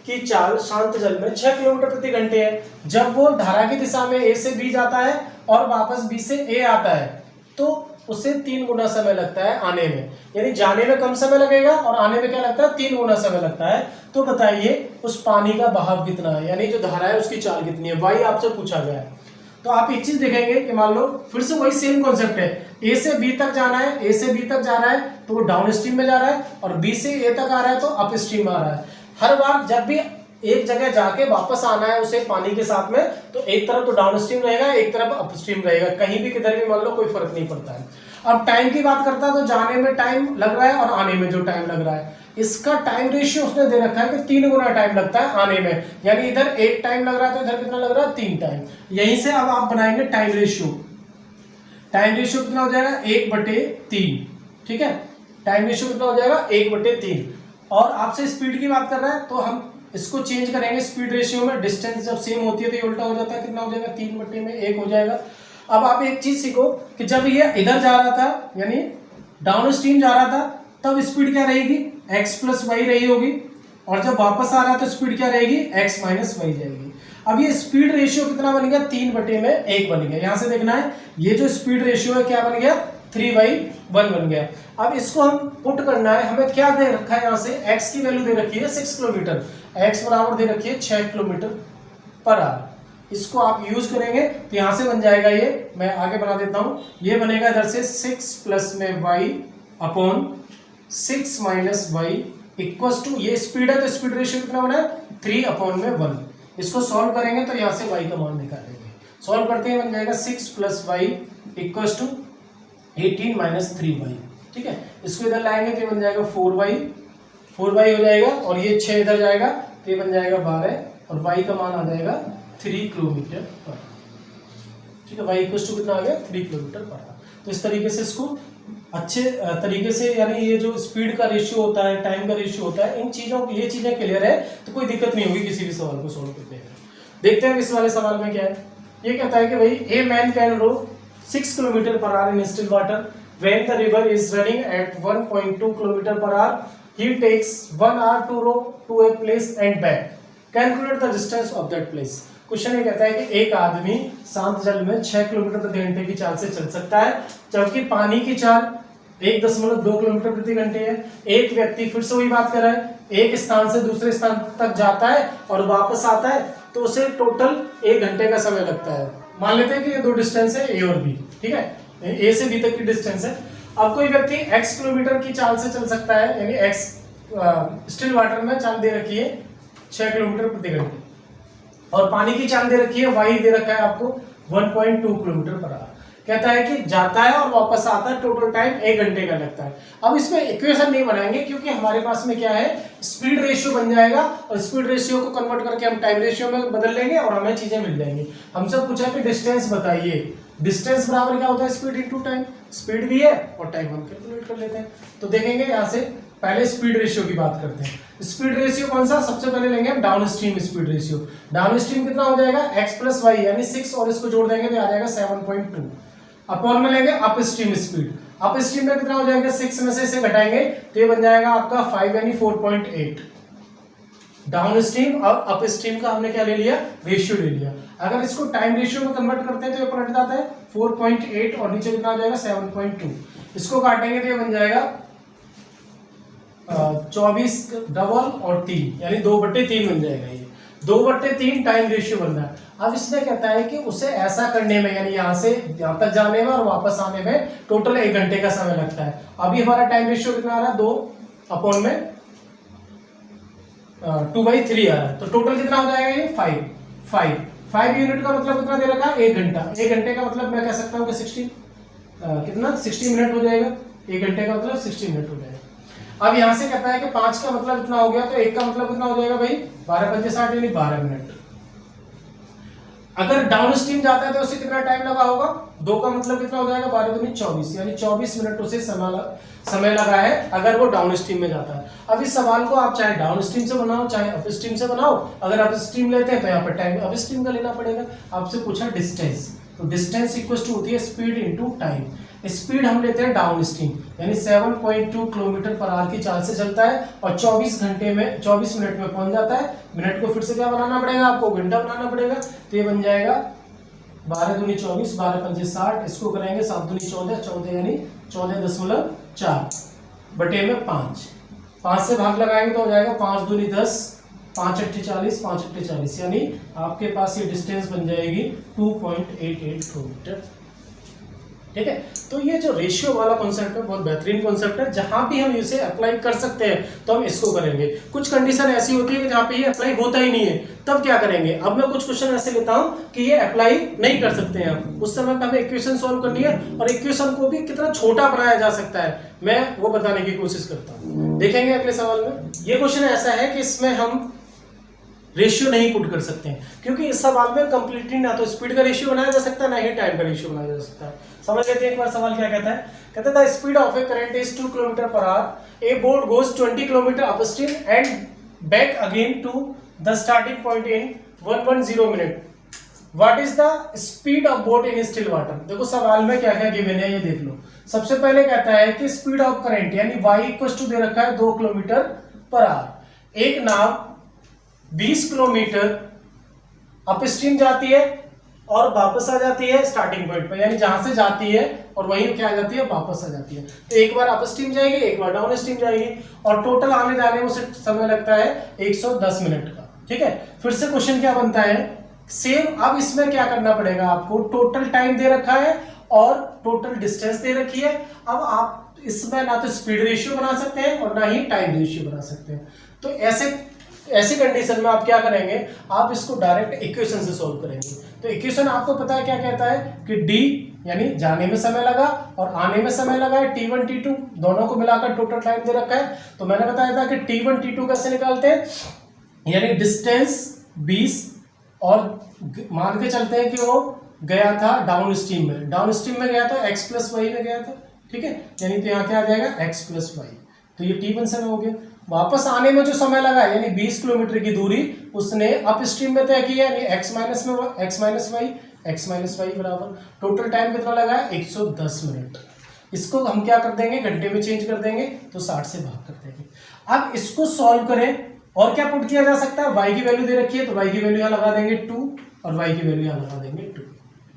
A: की चाल शांत जल में 6 km/h है, जब वो धारा की दिशा में A से B जाता है और वापस B से A आता है तो उसे 3 गुना समय लगता है आने में, यानी जाने में कम समय लगेगा और आने में क्या लगता है, 3 गुना समय लगता है। तो बताइए उस पानी का बहाव कितना है, यानी जो धारा है उसकी चाल कितनी है, वाई आपसे पूछा गया है। तो आप एक चीज देखेंगे कि मान लो फिर से वही सेम कॉन्सेप्ट है, ए से बी तक जाना है, ए से बी तक जा रहा है तो वो डाउन स्ट्रीम में जा रहा है, और बी से ए तक आ रहा है तो अप स्ट्रीम में आ रहा है। हर बार जब भी एक जगह जाके वापस आना है उसे पानी के साथ में, तो एक तरफ तो डाउन स्ट्रीम रहेगा, एक तरफ अप स्ट्रीम रहेगा, कहीं भी किधर भी मान लो कोई फर्क नहीं पड़ता है। अब टाइम की बात करता है तो जाने में टाइम लग रहा है और आने में जो टाइम लग रहा है, इसका टाइम रेशियो उसने दे रखा है कि 3 गुना टाइम लगता है आने में, यानी इधर 1 टाइम लग रहा है तो इधर कितना लग रहा है, 3 टाइम। यहीं से अब आप बनाएंगे टाइम रेशियो। टाइम रेशियो कितना हो जाएगा, 1/3। ठीक है, टाइम रेशियो कितना हो जाएगा, 1/3। और आपसे स्पीड की बात कर रहा है तो हम इसको चेंज करेंगे स्पीड रेशियो में, डिस्टेंस जब सेम होती है तो ये उल्टा हो जाता है, कितना हो जाएगा 3/1 हो जाएगा। अब आप एक चीज सीखो कि जब ये इधर जा रहा था यानी डाउन स्ट्रीम जा रहा था तब स्पीड क्या रहेगी, x प्लस वाई रही होगी, और जब वापस आ रहा है तो स्पीड क्या रहेगी, x माइनस वाई जाएगी। अब ये स्पीड रेशियो कितना बन गया, 3/1 बन गया। यहां से देखना है ये जो स्पीड रेशियो है क्या बन गया, 3/1 बन गया। अब इसको हम पुट करना है, हमें क्या दे रखा है, यहाँ से x की वैल्यू दे रखी है 6 किलोमीटर, x बराबर दे रखी है 6 किलोमीटर पर आवर। इसको आप यूज करेंगे तो यहां से बन जाएगा ये, मैं आगे बना देता हूं, ये बनेगा इधर से 6 प्लस में y upon 6 minus Y equals to, ये स्पीड है तो स्पीड रेशियो कितना बना है 3/1। इसको सॉल्व करेंगे तो यहां से y का मान निकालेंगे, सॉल्व करते हैं बन जाएगा 6 plus Y equals to 18 minus 3y। ठीक है, इसको इधर लाएंगे तो ये बन जाएगा 4y हो जाएगा, और ये 6 इधर जाएगा तो ये बन जाएगा 12, और y का मान आ जाएगा 3 किलोमीटर पर। ठीक है, y इक्वल्स टू कितना आ गया 3 किलोमीटर पर। तो इस तरीके से इसको अच्छे तरीके से, यानी ये जो स्पीड का रेशियो होता है, टाइम का रेशियो होता है, इन चीजों की ये चीजें क्लियर है तो कोई दिक्कत नहीं होगी किसी भी सवाल को सोल्व करने में। देखते हैं इस वाले सवाल में क्या है। ये कहता है कि भाई a man can row 6 kilometre per hour in still water when the river is running at 1.2 kilometre per hour, he takes 1 hour to row to a place and back, calculate the distance of that place. Question ये कहता है कि एक आदमी शांत जल में 6 kilometre प्रति घंटे की चाल से चल सकता है, जबकि पानी की चाल 1.2 किलोमीटर प्रति घंटे है। एक व्यक्ति, फिर से वही बात कर रहा है, एक स्थान से दूसरे स्थान तक जाता है और वापस आता है तो उसे टोटल 1 घंटे का समय लगता है। मान लेते हैं कि ये दो डिस्टेंस है ए और बी, ठीक है, ए से बी तक की डिस्टेंस है। अब कोई व्यक्ति x किलोमीटर की चाल से चल सकता है, यानी x स्टिल वाटर में चाल दे रखी है 6 किलोमीटर प्रति घंटे, और पानी की चाल दे रखी है y दे रखा है आपको 1.2 किलोमीटर पर आवर। कहता है कि जाता है और वापस आता है, टोटल टाइम 1 घंटे का लगता है। अब इसमें इक्वेशन नहीं बनाएंगे क्योंकि हमारे पास में क्या है, स्पीड रेशियो बन जाएगा, और स्पीड रेशियो को कन्वर्ट करके हम टाइम रेशियो में बदल लेंगे और हमें चीजें मिल जाएंगी। हमसे पूछा कि डिस्टेंस बताइए, डिस्टेंस बराबर क्या होता है, स्पीड इनटू टाइम। स्पीड भी है और टाइम हम कैलकुलेट कर लेते हैं। तो देखेंगे यहाँ से पहले स्पीड रेशियो की बात करते हैं। स्पीड रेशियो कौन सा, सबसे पहले लेंगे हम down stream speed ratio. Down stream कितना हो जाएगा, x प्लस वाई यानी 6, और इसको जोड़ देंगे तो आ जाएगा 7.2। अपॉन में लेंगे up stream speed, up stream में कितना हो जाएगा, 6 में से इसे घटाएंगे तो ये बन जाएगा आपका 5 यानी 4.8। डाउन स्ट्रीम और अप स्ट्रीम का हमने क्या ले लिया, रेशियो ले लिया। अगर इसको टाइम रेशियो में कन्वर्ट करते हैं तो ये पलट जाता है 4.8, और नीचे कितना आ जाएगा 7.2। इसको काटेंगे तो ये बन जाएगा 24 डबल और 3 यानी 2/3 बन जाएगा। ये 2/3 टाइम रेशियो बन रहा है। अब इसमें कहता है कि उसे ऐसा करने में, यानी यहाँ से यहाँ तक जाने में और वापस आने में टोटल 1 घंटे का समय लगता है। अभी हमारा टाइम रेशियो कितना आ रहा है, 2 में 2/3 आ रहा है, तो टोटल कितना हो जाएगा ये 5 यूनिट का मतलब कितना दे रखा है, 1 घंटा। 1 घंटे का मतलब मैं कह सकता हूँ कि 60 मिनट हो जाएगा। 1 घंटे का मतलब 60 मिनट हो जाएगा। अब यहां से कहता है कि 5 का मतलब इतना हो गया, तो 1 का मतलब कितना हो जाएगा भाई, 12 × 60 यानी 12 मिनट। अगर डाउन स्ट्रीम जाता है तो उसे कितना टाइम लगा होगा, 2 का मतलब कितना हो जाएगा, 12 दूनी 24 यानी 24 मिनट उसे समय लगा है अगर वो डाउन स्ट्रीम में जाता है। अब इस सवाल को आप चाहे डाउन स्ट्रीम से बनाओ चाहे अप स्ट्रीम से बनाओ, अगर आप स्ट्रीम लेते हैं तो यहाँ पर टाइम अप स्ट्रीम का लेना पड़ेगा। आपसे पूछा डिस्टेंस, तो डिस्टेंस इक्वल टू होती है स्पीड इनटू टाइम। स्पीड हम लेते हैं डाउन स्ट्रीम, यानी 7.2 किलोमीटर पर आवर की चाल से चलता है और 24 मिनट में पहुंच जाता है। मिनट को फिर से क्या बनाना पड़ेगा, आपको घंटा बनाना पड़ेगा, तो ये बन जाएगा 12 दूनी 24, 12 पंजे 60, इसको करेंगे 7 दूनी 14 यानी 14.4 बटे में 5 से भाग लगाएंगे तो हो जाएगा 5 दूनी 10, 5 अट्ठी 40, 5 अट्ठी 40, यानी आपके पास ये डिस्टेंस बन जाएगी 2.88 किलोमीटर। ठीक है, तो ये जो रेशियो वाला कॉन्सेप्ट है बहुत बेहतरीन कॉन्सेप्ट है। जहां भी हम इसे अप्लाई कर सकते हैं तो हम इसको करेंगे। कुछ कंडीशन ऐसी होती है कि जहां पे ये अप्लाई होता ही नहीं है, तब क्या करेंगे। अब मैं कुछ क्वेश्चन ऐसे लेता हूं कि ये अप्लाई नहीं कर सकते हैं हम, उस समय पे हमें इक्वेशन सॉल्व करनी है और इक्वेशन को भी कितना छोटा बनाया जा सकता है, मैं वो बताने की कोशिश करता हूँ। देखेंगे अगले सवाल में। ये क्वेश्चन ऐसा है कि इसमें हम रेशियो नहीं पुट कर सकते हैं, क्योंकि इस सवाल में कंप्लीटली ना तो स्पीड का रेशियो बनाया जा सकता है ना ही टाइम का रेशियो बनाया जा सकता है। समझ लेते हैं एक बार सवाल क्या कहता है। कहता है the speed of A current is 2 kilometre per our, A boat goes 20 kilometre upstream and back again to the starting point in 110 minute. What is the speed of boat in still water? देखो सवाल में क्या क्या given है ये देख लो। सबसे पहले कहता है कि स्पीड ऑफ करंट यानी y इक्वल टू दे रखा है 2 किलोमीटर पर आवर। एक नाव 20 किलोमीटर अप स्ट्रीम जाती है और वापस आ जाती है स्टार्टिंग पॉइंट पर, यानी जहां से जाती है और वहीं क्या आ जाती है, वापस आ जाती है। तो एक बार अप स्ट्रीम जाएगी, एक बार डाउन स्ट्रीम जाएगी, और टोटल आने जाने में उसे समय लगता है 110 मिनट का। ठीक है, फिर से क्वेश्चन क्या बनता है सेम। अब इसमें क्या करना पड़ेगा आपको, टोटल टाइम दे रखा है और टोटल डिस्टेंस दे रखी है। अब आप इसमें ना तो स्पीड रेशियो बना सकते हैं और ना ही टाइम रेशियो बना सकते हैं। तो ऐसी कंडीशन में आप क्या करेंगे, आप इसको डायरेक्ट इक्वेशन से सॉल्व करेंगे। तो इक्वेशन आपको पता है क्या कहता है कि डी यानी जाने में समय लगा और आने में समय लगा है, T1 T2 दोनों को मिलाकर टोटल टाइम दे रखा है। तो मैंने बताया था कि T1 T2 कैसे निकालते हैं, यानी डिस्टेंस 20 और मान के चलते हैं कि वो गया था डाउन स्ट्रीम में, डाउन स्ट्रीम में गया था x प्लस वाई में गया था। ठीक है, यानी तो यहाँ क्या आ जाएगा x प्लस वाई। तो ये T1 समय हो गया। वापस आने में जो समय लगा यानी 20 किलोमीटर की दूरी उसने अप स्ट्रीम में तय किया, यानी x माइनस वाई बराबर टोटल टाइम कितना लगा है 110 मिनट। इसको हम क्या कर देंगे, घंटे में चेंज कर देंगे, तो 60 से भाग कर देंगे। अब इसको सॉल्व करें और क्या पुट किया जा सकता है, y की वैल्यू दे रखी है तो y की वैल्यू यहाँ लगा देंगे 2 और y की वैल्यू यहाँ लगा देंगे 2।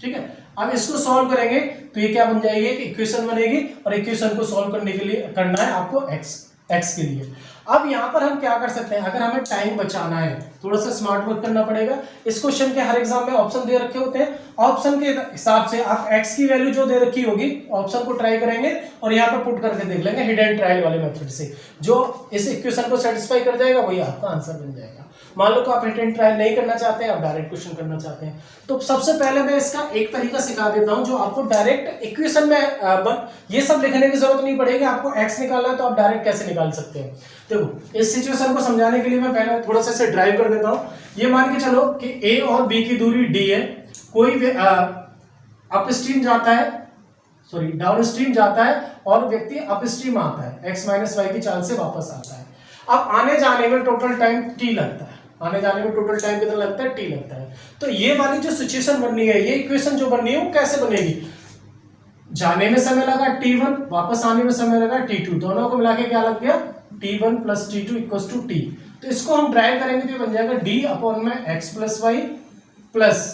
A: ठीक है, अब इसको सॉल्व करेंगे तो ये क्या बन जाएगी, एक इक्वेशन बनेगी और इक्वेशन को सॉल्व करने के लिए करना है आपको x के लिए। अब यहाँ पर हम क्या कर सकते हैं, अगर हमें टाइम बचाना है थोड़ा सा स्मार्ट वर्क करना पड़ेगा। इस क्वेश्चन के हर एग्जाम में ऑप्शन दे रखे होते हैं, ऑप्शन के हिसाब से आप x की वैल्यू जो दे रखी होगी ऑप्शन को ट्राई करेंगे और यहाँ पर पुट करके देख लेंगे हिडन ट्रायल वाले मेथड से। जो इस इक्वेशन को सेटिस्फाई कर जाएगा वही आपका आंसर बन जाएगा। मान लो कि आप हिडन ट्रायल नहीं करना चाहते हैं, आप डायरेक्ट क्वेश्चन करना चाहते हैं, तो सबसे पहले मैं इसका एक तरीका सिखा देता हूं जो आपको डायरेक्ट इक्वेशन में ये सब लिखने की जरूरत नहीं पड़ेगी। आपको x निकालना है तो आप डायरेक्ट कैसे निकाल सकते हैं। देखो इस सिचुएशन को समझाने के लिए मैं पहले थोड़ा सा इसे ड्राइव कर देता हूं। ये मान के चलो कि a और b की दूरी d है, कोई अप स्ट्रीम जाता है, सॉरी डाउन स्ट्रीम जाता है और व्यक्ति अप स्ट्रीम आता है, x माइनस वाई की चाल से वापस आता है। अब आने जाने में टोटल टाइम t लगता है, आने जाने में टोटल टाइम कितना लगता है, t लगता है। तो ये वाली जो सिचुएशन बननी है, ये इक्वेशन जो बननी है वो कैसे बनेगी, जाने में समय लगा T1, वापस आने में समय लगा T2, दोनों को मिला के क्या लग गया T1 plus T2 equals to T। तो इसको हम ड्राइव करेंगे तो बन जाएगा d अपॉन में x plus Y plus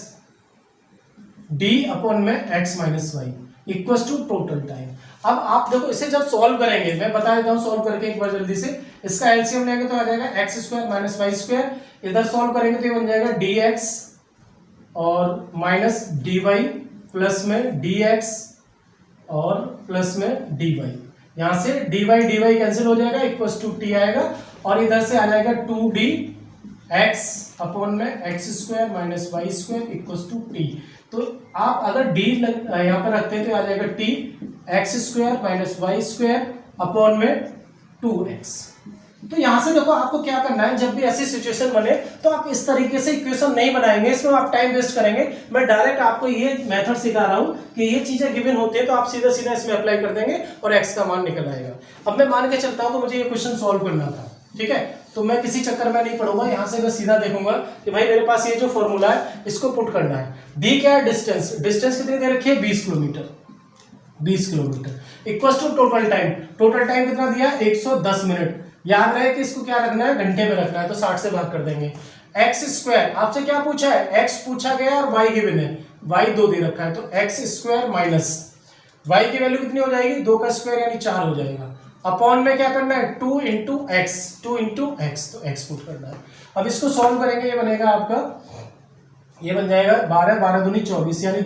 A: d upon में x minus Y equals to total time. अब आप देखो इसे जब सॉल्व करेंगे, मैं बता देता हूं सॉल्व करके एक बार जल्दी से। इसका एलसीएम लेंगे तो आ जाएगा X square minus Y square, इधर सॉल्व करेंगे तो ये बन जाएगा dx और माइनस dy प्लस में dx और प्लस में dy। यहां से dy कैंसिल हो जाएगा, इक्वल्स टू t आएगा और इधर से आ जाएगा 2dx अपॉन में X square minus Y square equals to t। तो आप अगर d यहाँ पर रखते हैं तो आ जाएगा t X square minus Y square upon में 2x। तो यहां से देखो आपको क्या करना है, जब भी ऐसी सिचुएशन बने तो आप इस तरीके से इक्वेशन नहीं बनाएंगे, इसमें आप टाइम वेस्ट करेंगे। मैं डायरेक्ट आपको ये मेथड सिखा रहा हूं कि ये चीजें गिवन होती है तो आप सीधा सीधा इसमें अप्लाई कर देंगे और x का मान निकल आएगा। अब मैं मान के चलता हूं कि मुझे ये क्वेश्चन सॉल्व करना था, ठीक है, तो मैं किसी चक्कर में नहीं पढ़ूंगा, यहां से मैं सीधा देखूंगा कि भाई मेरे पास ये जो फॉर्मूला है इसको पुट करना है। डी क्या है, डिस्टेंस, डिस्टेंस कितनी दे रखी है 20 kilometre, 20 kilometre equals to total time, total time कितना दिया 110 मिनट। याद रहे कि इसको क्या रखना है, घंटे में रखना है, तो 60 से भाग कर देंगे। एक्स स्क्वायर आपसे क्या पूछा है, एक्स पूछा गया और वाई गिवन है, वाई 2 दे रखा है, तो एक्स स्क्वायर माइनस वाई की वैल्यू कितनी हो जाएगी 2 का स्क्वायर यानी 4 हो जाएगा, अपॉन में क्या करना है 2 इंटू एक्स, 2 इंटू एक्स, तो एक्स पुट करना है। अब इसको सॉल्व करेंगे, ये बनेगा आपका, ये बन जाएगा 12 12 दूनी 24 यानी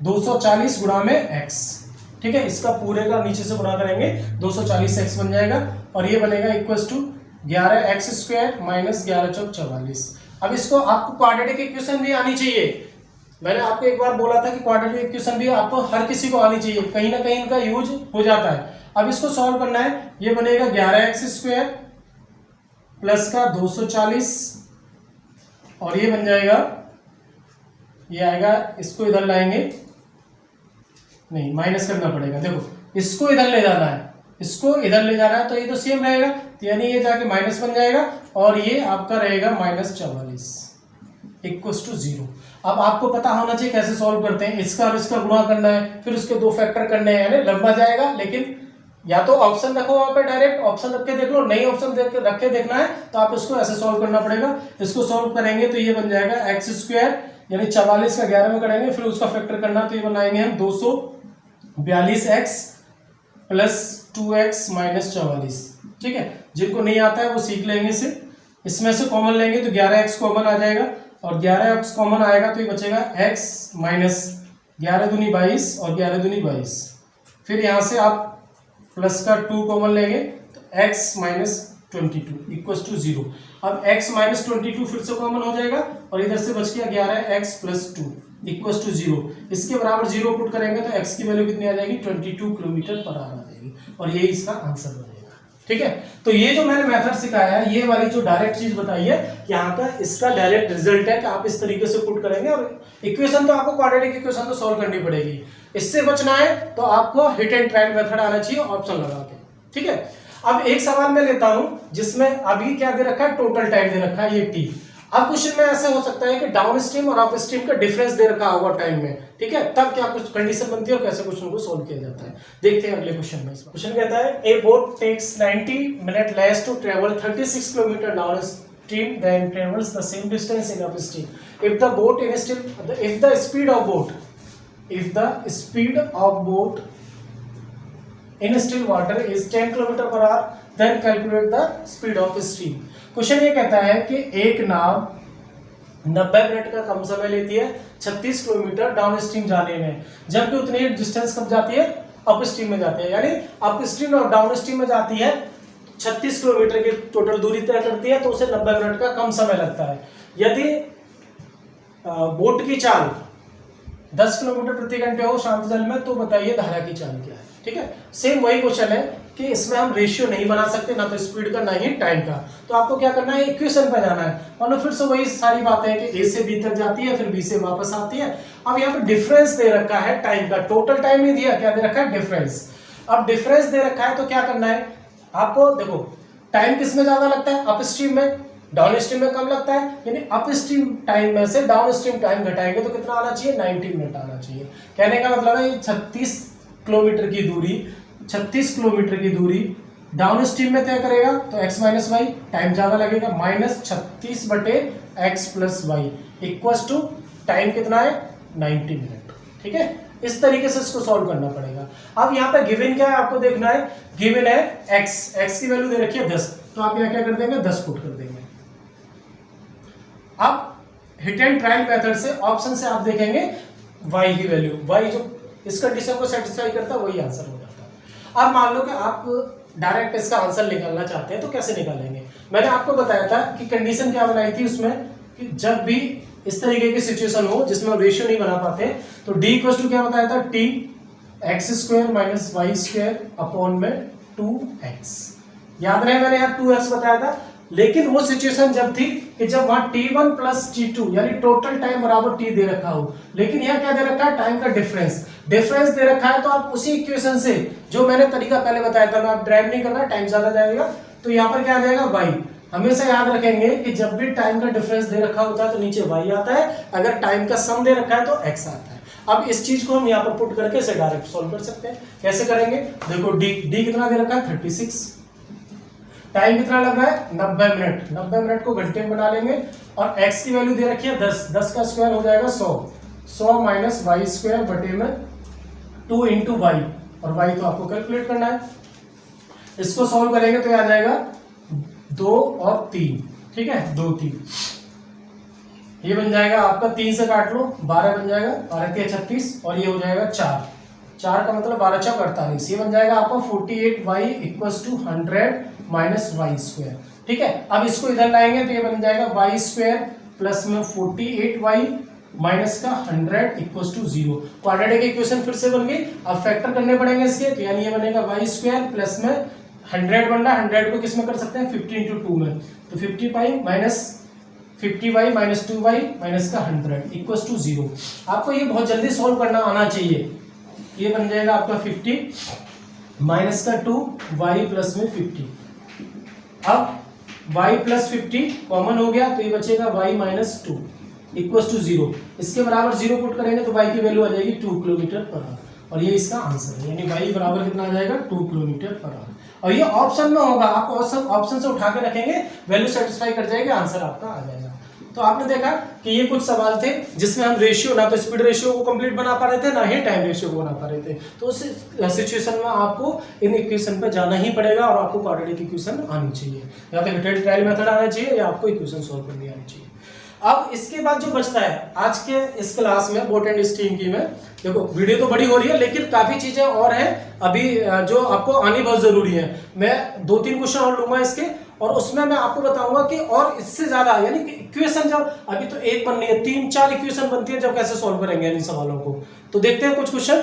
A: 240 गुणा में x, ठीक है, इसका पूरे का नीचे से गुणा करेंगे 240x बन जाएगा और ये बनेगा equals to 11x square minus 11 चौक 44। अब इसको आपको क्वाड्रेटिक इक्वेशन भी आनी चाहिए, मैंने आपको एक बार बोला था कि क्वाड्रेटिक इक्वेशन भी आपको हर किसी को आनी चाहिए, कहीं ना कहीं इनका यूज हो जाता है। अब इसको सॉल्व करना है, ये बनेगा 11x स्क्वायर प्लस का 240 और ये बन जाएगा, ये आएगा, इसको इधर लाएंगे, नहीं माइनस करना पड़ेगा, देखो इसको इधर ले जाना है, इसको इधर ले जाना है, तो ये तो सेम रहेगा, तो यानी ये जाके माइनस बन जाएगा और ये आपका रहेगा -44 इक्वल्स टू 0। अब आपको पता होना चाहिए कैसे सॉल्व करते हैं, इसका और इसका गुणा करना है, फिर उसके दो फैक्टर करने हैं, यानी लंबा जाएगा। लेकिन या तो ऑप्शन रखो वहां पे, डायरेक्ट ऑप्शन रख के देख लो, नहीं ऑप्शन रख के देखना है तो आप इसको ऐसे सॉल्व करना पड़ेगा। इसको सॉल्व करेंगे तो ये बन जाएगा x² यानी 44 का 11 में करेंगे, फिर उसका फैक्टर करना तो ये बनाएंगे हम 242x प्लस 2x माइनस 44। ठीक है, जिनको नहीं आता है वो सीख लेंगे इसे। इसमें से कॉमन लेंगे तो 11x कॉमन आ जाएगा और 11x कॉमन आएगा तो ये बचेगा x माइनस 11 दूनी 22 और 11 दूनी 22। फिर यहाँ से आप प्लस का 2 कॉमन लेंगे तो x माइनस 22 इक्वल्स टू 0। अब x माइनस 22 फिर से कॉमन हो जाएगा और इधर से बच गया 11x प्लस 2 इक्वल्स टू 0। इसके बराबर 0 पुट करेंगे तो x की वैल्यू कितनी आ जाएगी 22 किलोमीटर पर आवर आ जाएगी और ये इसका आंसर बनेगा। ठीक है, तो ये जो मैंने मेथड सिखाया है, ये वाली जो डायरेक्ट चीज बताई है, यहाँ का इसका डायरेक्ट रिजल्ट है कि आप इस तरीके से पुट करेंगे और इक्वेशन तो आपको क्वाड्रेटिक इक्वेशन तो सॉल्व करनी पड़ेगी। इससे बचना है तो आपको हिट एंड ट्रायल मेथड आना चाहिए ऑप्शन लगा के। ठीक है, अब एक सवाल मैं लेता हूं जिसमें अभी क्या दे रखा है, टोटल टाइम दे रखा है ये t। अब क्वेश्चन में ऐसा हो सकता है कि डाउन स्ट्रीम और अप स्ट्रीम का डिफरेंस दे रखा होगा टाइम में। ठीक है, तब क्या कुछ कंडीशन बनती है और कैसे क्वेश्चन को सोल्व किया जाता है, देखते हैं अगले क्वेश्चन में। क्वेश्चन कहता है a boat takes 90 minute less to travel 36 kilometre downstream then travels the same distance in upstream if the boat in still if the speed of boat in still water is 10 km per hour then calculate the speed of stream। Question ये कहता है कि एक नाव 90 minute का कम समय लेती है 36 kilometre down stream जाने में, जबकि उतनी डिस्टेंस कब जाती है, अप स्ट्रीम में जाती है। यानी अप स्ट्रीम और डाउन स्ट्रीम में जाती है 36 किलोमीटर की टोटल दूरी तय करती है तो उसे 90 मिनट का कम समय लगता है। यदि बोट की चाल 10 किलोमीटर प्रति घंटे हो शांत जल में तो बताइए धारा की चाल क्या है। ठीक है, सेम वही क्वेश्चन है कि इसमें हम रेशियो नहीं बना सकते, ना तो स्पीड का ना ही टाइम का। तो आपको क्या करना है, इक्वेशन पे जाना है और फिर से वही सारी बातें हैं कि ए से बी तक जाती है फिर बी से वापस आती है। अब यहाँ पे डिफरेंस दे रखा है टाइम का, टोटल टाइम नहीं दिया, क्या दे रखा है, डिफरेंस। अब डिफरेंस दे रखा है तो क्या करना है आपको, देखो टाइम किस में ज्यादा लगता है, अप स्ट्रीम में, डाउन स्ट्रीम में कम लगता है। यानी अप स्ट्रीम टाइम में से डाउन स्ट्रीम टाइम घटाएंगे तो कितना आना चाहिए, 90 मिनट आना चाहिए। कहने का मतलब है 36 किलोमीटर की दूरी डाउन स्ट्रीम में तय करेगा तो x माइनस वाई टाइम ज्यादा लगेगा, -36 बटे x plus Y equals to time कितना है 90 मिनट। ठीक है, इस तरीके से इसको सॉल्व करना पड़ेगा। अब यहाँ पे गिवन क्या है आपको देखना है, गिवन है x की वैल्यू दे रखी है 10, तो आप यहाँ क्या कर देंगे 10 पुट कर देंगे। अब हिट एंड ट्रायल मेथड से ऑप्शन से आप देखेंगे y की वैल्यू, y जो इस कंडीशन को सेटिस्फाई करता है वही आंसर हो जाता है। अब मान लो कि आप डायरेक्ट इसका आंसर निकालना चाहते हैं तो कैसे निकालेंगे, मैंने आपको बताया था कि कंडीशन क्या बनाई थी उसमें कि जब भी इस तरीके की सिचुएशन हो जिसमें रेशियो नहीं बना पाते तो d इक्वल टू क्या बताया था, t x² minus y² upon में 2x। याद रहे मैंने यहाँ 2x बताया था, लेकिन वो सिचुएशन जब थी कि जब वहां t1 प्लस t2 यानी टोटल टाइम बराबर t दे रखा हो, लेकिन यहाँ क्या दे रखा है, टाइम का डिफरेंस दे रखा है। तो आप उसी इक्वेशन से जो मैंने तरीका पहले बताया था, मैं आप ड्राइव नहीं करना, टाइम ज्यादा जाएगा तो यहाँ पर क्या आ जाएगा y। हमेशा याद रखेंगे कि जब भी टाइम का डिफरेंस दे रखा होता है तो नीचे y आता है, अगर टाइम का सम दे रखा है तो x आता है। अब इस चीज को हम यहाँ पर पुट करके इसे डायरेक्ट सॉल्व कर सकते हैं। कैसे करेंगे, देखो d कितना दे रखा है 36, टाइम कितना लग रहा है 90 मिनट, 90 मिनट को घंटे में बना लेंगे और x की वैल्यू दे रखी है 10, 10 का स्क्वायर हो जाएगा 100, 100 माइनस y² बटे में 2 इंटू वाई, और y तो आपको कैलकुलेट करना है। इसको सॉल्व करेंगे तो आ जाएगा 2 और 3, ठीक है 2 3, ये बन जाएगा आपका 3 से काट लो 12 बन जाएगा, 12 के 36 और ये हो जाएगा 4, 4 का मतलब 12 चौक 48, ये बन जाएगा आपका 48y equals to 100 minus y²। ठीक है, अब इसको इधर लाएंगे तो ये बन जाएगा y² प्लस में 48y माइनस का 100 इक्वल्स टू 0। क्वाड्रेटिक इक्वेशन फिर से बन गई, अब फैक्टर करने पड़ेंगे इसके, तो यानी ये बनेगा y² प्लस में 100 बन रहा है, 100 को किस में कर सकते हैं 50 इंटू 2 में, तो 50y minus 50y minus 2y minus का 100 इक्वल्स टू 0। आपको ये बहुत जल्दी सॉल्व करना आना चाहिए। ये बन जाएगा आपका 50 माइनस का 2y प्लस में 50, अब y प्लस 50 कॉमन हो गया तो ये बचेगा y माइनस 2 इक्वल टू 0। इसके बराबर 0 पुट करेंगे तो y की वैल्यू आ जाएगी 2 किलोमीटर पर आवर, और ये इसका आंसर है, यानी y बराबर कितना आ जाएगा 2 किलोमीटर पर आवर। और ये ऑप्शन में होगा, आप ऑप्शन से उठा के रखेंगे, वैल्यू सेटिस्फाई कर जाएगी, आंसर आपका आ जाएगा। तो आपने देखा कि ये कुछ सवाल थे जिसमें हम रेशियो, ना तो स्पीड रेशियो को कंप्लीट बना पा रहे थे, ना ही टाइम रेशियो को बना पा रहे थे। तो उस सिचुएशन में आपको इन इक्वेशन पर जाना ही पड़ेगा और आपको क्वाड्रेटिक इक्वेशन आनी चाहिए, या तो हिट ट्रायल मेथड आना चाहिए या आपको इक्वेशन सॉल्व करनी आनी चाहिए। अब इसके बाद जो बचता है आज के इस क्लास में बोट एंड स्टीम की में, देखो वीडियो तो बड़ी हो रही है लेकिन काफी चीजें और हैं अभी जो आपको आनी बहुत जरूरी है। मैं 2-3 क्वेश्चन और लूंगा इसके, और उसमें मैं आपको बताऊंगा कि और इससे ज्यादा, यानी कि इक्वेशन जब अभी तो एक बननी है, 3-4 इक्वेशन बनती है, जब कैसे सॉल्व करेंगे इन सवालों को। तो देखते हैं कुछ क्वेश्चन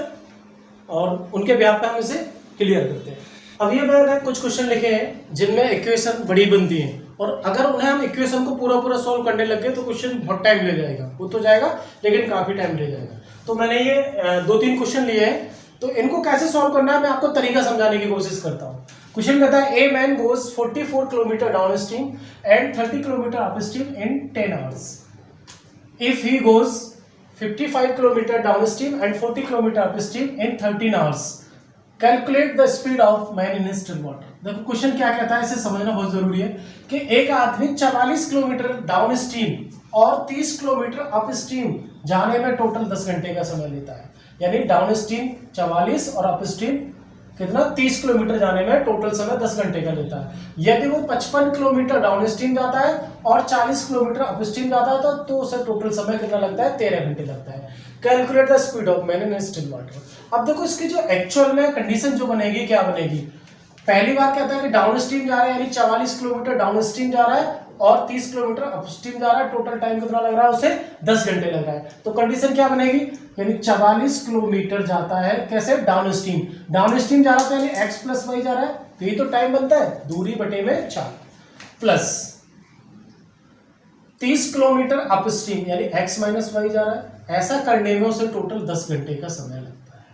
A: और उनके ब्याह पे हम इसे क्लियर करते हैं। अब ये मैंने कुछ क्वेश्चन लिखे हैं जिनमें इक्वेशन बड़ी बनती है, और अगर उन्हें हम इक्वेशन को पूरा सॉल्व करने लग गए तो क्वेश्चन बहुत टाइम ले जाएगा, वो तो जाएगा लेकिन काफी टाइम ले जाएगा। तो मैंने ये 2-3 क्वेश्चन लिए हैं, तो इनको कैसे सॉल्व करना है मैं आपको तरीका समझाने की कोशिश करता हूँ। क्वेश्चन कहता है a man goes 44 kilometre down stream and 30 kilometre up stream in 10 hours. If he goes 55 kilometre down stream and 40 kilometre up stream in 13 hours, calculate the speed of man in still water. देखो question क्या कहता है, इसे समझना बहुत जरूरी है कि एक आदमी 44 किलोमीटर डाउन स्ट्रीम और 30 किलोमीटर अप स्ट्रीम जाने में टोटल 10 घंटे का समय लेता है। यानी डाउन स्ट्रीम 44 और अप स्ट्रीम कितना 30 किलोमीटर जाने में टोटल समय 10 घंटे का लेता है। यदि वो 55 किलोमीटर डाउन स्ट्रीम जाता है और 40 किलोमीटर अप स्ट्रीम जाता है तो उसे टोटल समय कितना लगता है, 13 घंटे लगता है। Calculate the speed of man in still water. अब देखो इसकी जो एक्चुअल में कंडीशन जो बनेगी क्या बनेगी। पहली बार कहता है कि डाउन स्ट्रीम जा रहा है, यानी 44 किलोमीटर डाउन स्ट्रीम जा रहा है और 30 किलोमीटर अप स्ट्रीम जा रहा है, टोटल टाइम कितना लग रहा है उसे 10 घंटे लग रहा है। तो कंडीशन क्या बनेगी, यानी 44 किलोमीटर जाता है कैसे डाउन स्ट्रीम जा रहा है, यानी x प्लस वाई जा रहा है, तो ये तो टाइम बनता है दूरी बटे में 4, प्लस 30 किलोमीटर अप स्ट्रीम यानी x माइनस वाई जा रहा है। ऐसा करने में उसे टोटल 10 घंटे का समय लगता है।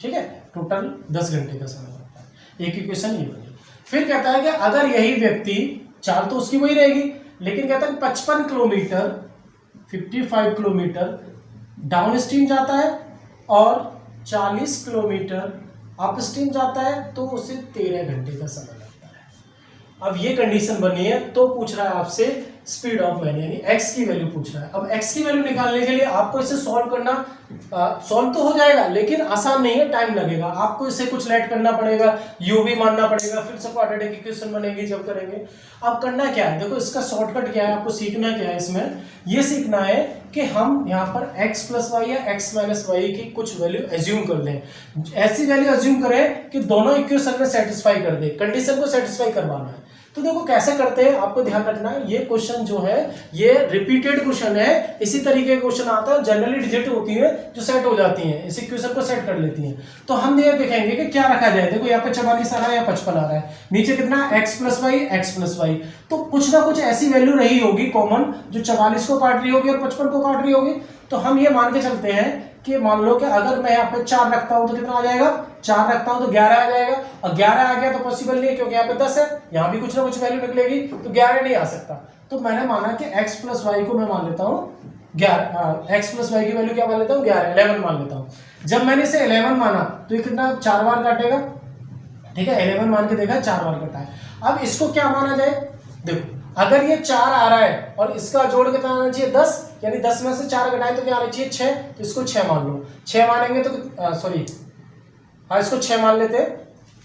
A: ठीक है, टोटल 10 घंटे का समय लगता है। एक इक्वेशन ये बनी। फिर कहता है कि अगर यही व्यक्ति, चाल तो उसकी वही रहेगी, लेकिन कहता है 55 किलोमीटर 55 किलोमीटर डाउन स्ट्रीम जाता है और 40 किलोमीटर अप स्ट्रीम जाता है, तो उसे 13 घंटे का समय लगता है। अब ये कंडीशन बनी है तो पूछ रहा है आपसे स्पीड ऑफ मैन, यानी x की वैल्यू पूछ रहा है। अब x की वैल्यू निकालने के लिए आपको इसे सॉल्व करना, सॉल्व तो हो जाएगा लेकिन आसान नहीं है, टाइम लगेगा। आपको इसे कुछ लेट करना पड़ेगा, u भी मानना पड़ेगा, फिर से क्वाड्रेटिक इक्वेशन बनेगी जब करेंगे। अब करना क्या है, देखो इसका शॉर्टकट क्या है, आपको सीखना क्या है इसमें, ये सीखना है कि हम यहाँ पर x प्लस वाई या x माइनस वाई की कुछ वैल्यू एज्यूम कर लें। ऐसी वैल्यू एज्यूम करें कि दोनों इक्वेशन में सेटिस्फाई कर दे, कंडीशन को सेटिस्फाई करवाना है। तो देखो कैसे करते हैं, आपको ध्यान रखना है। ये क्वेश्चन जो है ये रिपीटेड क्वेश्चन है, इसी तरीके के क्वेश्चन आता है, जनरली डिजिट होती है जो सेट हो जाती हैं, इस इक्वेशन को सेट कर लेती हैं। तो हम ये देखेंगे कि क्या रखा जाए। देखो यहाँ पे 44 आ रहा है या 55 आ रहा है, नीचे कितना x प्लस वाई, तो कुछ ना कुछ ऐसी वैल्यू रही होगी कॉमन जो 44 को काट रही होगी और 55 को काट रही होगी। तो हम ये मान के चलते हैं कि मान लो कि अगर मैं यहाँ पे 4 रखता हूं तो कितना आ जाएगा, 4 रखता हूं तो 11 आ जाएगा, और 11 आ गया तो पॉसिबल नहीं है क्योंकि यहाँ पे 10 है, यहाँ भी कुछ ना कुछ वैल्यू निकलेगी, तो 11 नहीं आ सकता। तो मैंने माना कि x प्लस वाई को मैं मान लेता हूँ 11, x प्लस वाई की वैल्यू क्या मान लेता हूँ 11 मान लेता हूँ। जब मैंने इसे 11 माना तो ये कितना 4 बार काटेगा, ठीक है, 11 मान के देखा 4 बार कटा है। अब इसको क्या माना जाए, देखो अगर ये 4 आ रहा है और इसका जोड़ कितना आना चाहिए 10, यानी 10 में से 4 घटाए तो क्या आना चाहिए 6, तो इसको 6 मान लो। 6 मानेंगे तो सॉरी हाँ इसको 6 मान लेते,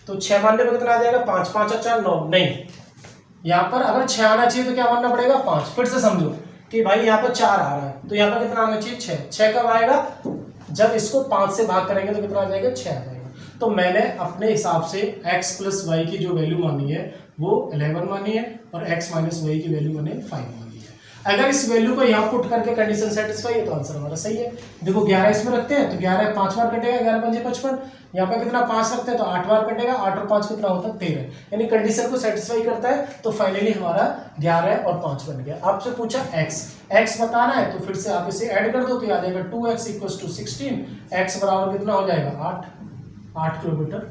A: तो 6 मानने पर कितना आ जाएगा 5, 5 और 4 9, नहीं, यहाँ पर अगर 6 आना चाहिए तो क्या मानना पड़ेगा 5। फिर से समझो कि भाई यहाँ पर 4 आ रहा है तो यहाँ पर कितना आना चाहिए 6। 6 कब आएगा, जब इसको 5 से भाग करेंगे तो कितना आ जाएगा 6 आ जाएगा। तो मैंने अपने हिसाब से x प्लस वाई की जो वैल्यू मानी है वो 11 मानी है और x माइनस वाई की वैल्यू मैंने 5 मानी है। अगर इस वैल्यू को यहाँ पुट करके कंडीशन सेटिस्फाई है तो आंसर हमारा सही है। देखो 11 इसमें रखते हैं तो 11 5 बार कटेगा, 11 5 55, यहाँ पे कितना 5 रखते हैं तो 8 बार कटेगा, 8 और 5 कितना होता है 13, यानी कंडीशन को सेटिस्फाई करता है। तो फाइनली हमारा 11 और 5 बन गया। आपसे पूछा x बताना है तो फिर से आप इसे ऐड कर दो तो आ जाएगा 2x = 16, x बराबर कितना हो जाएगा 8 किलोमीटर।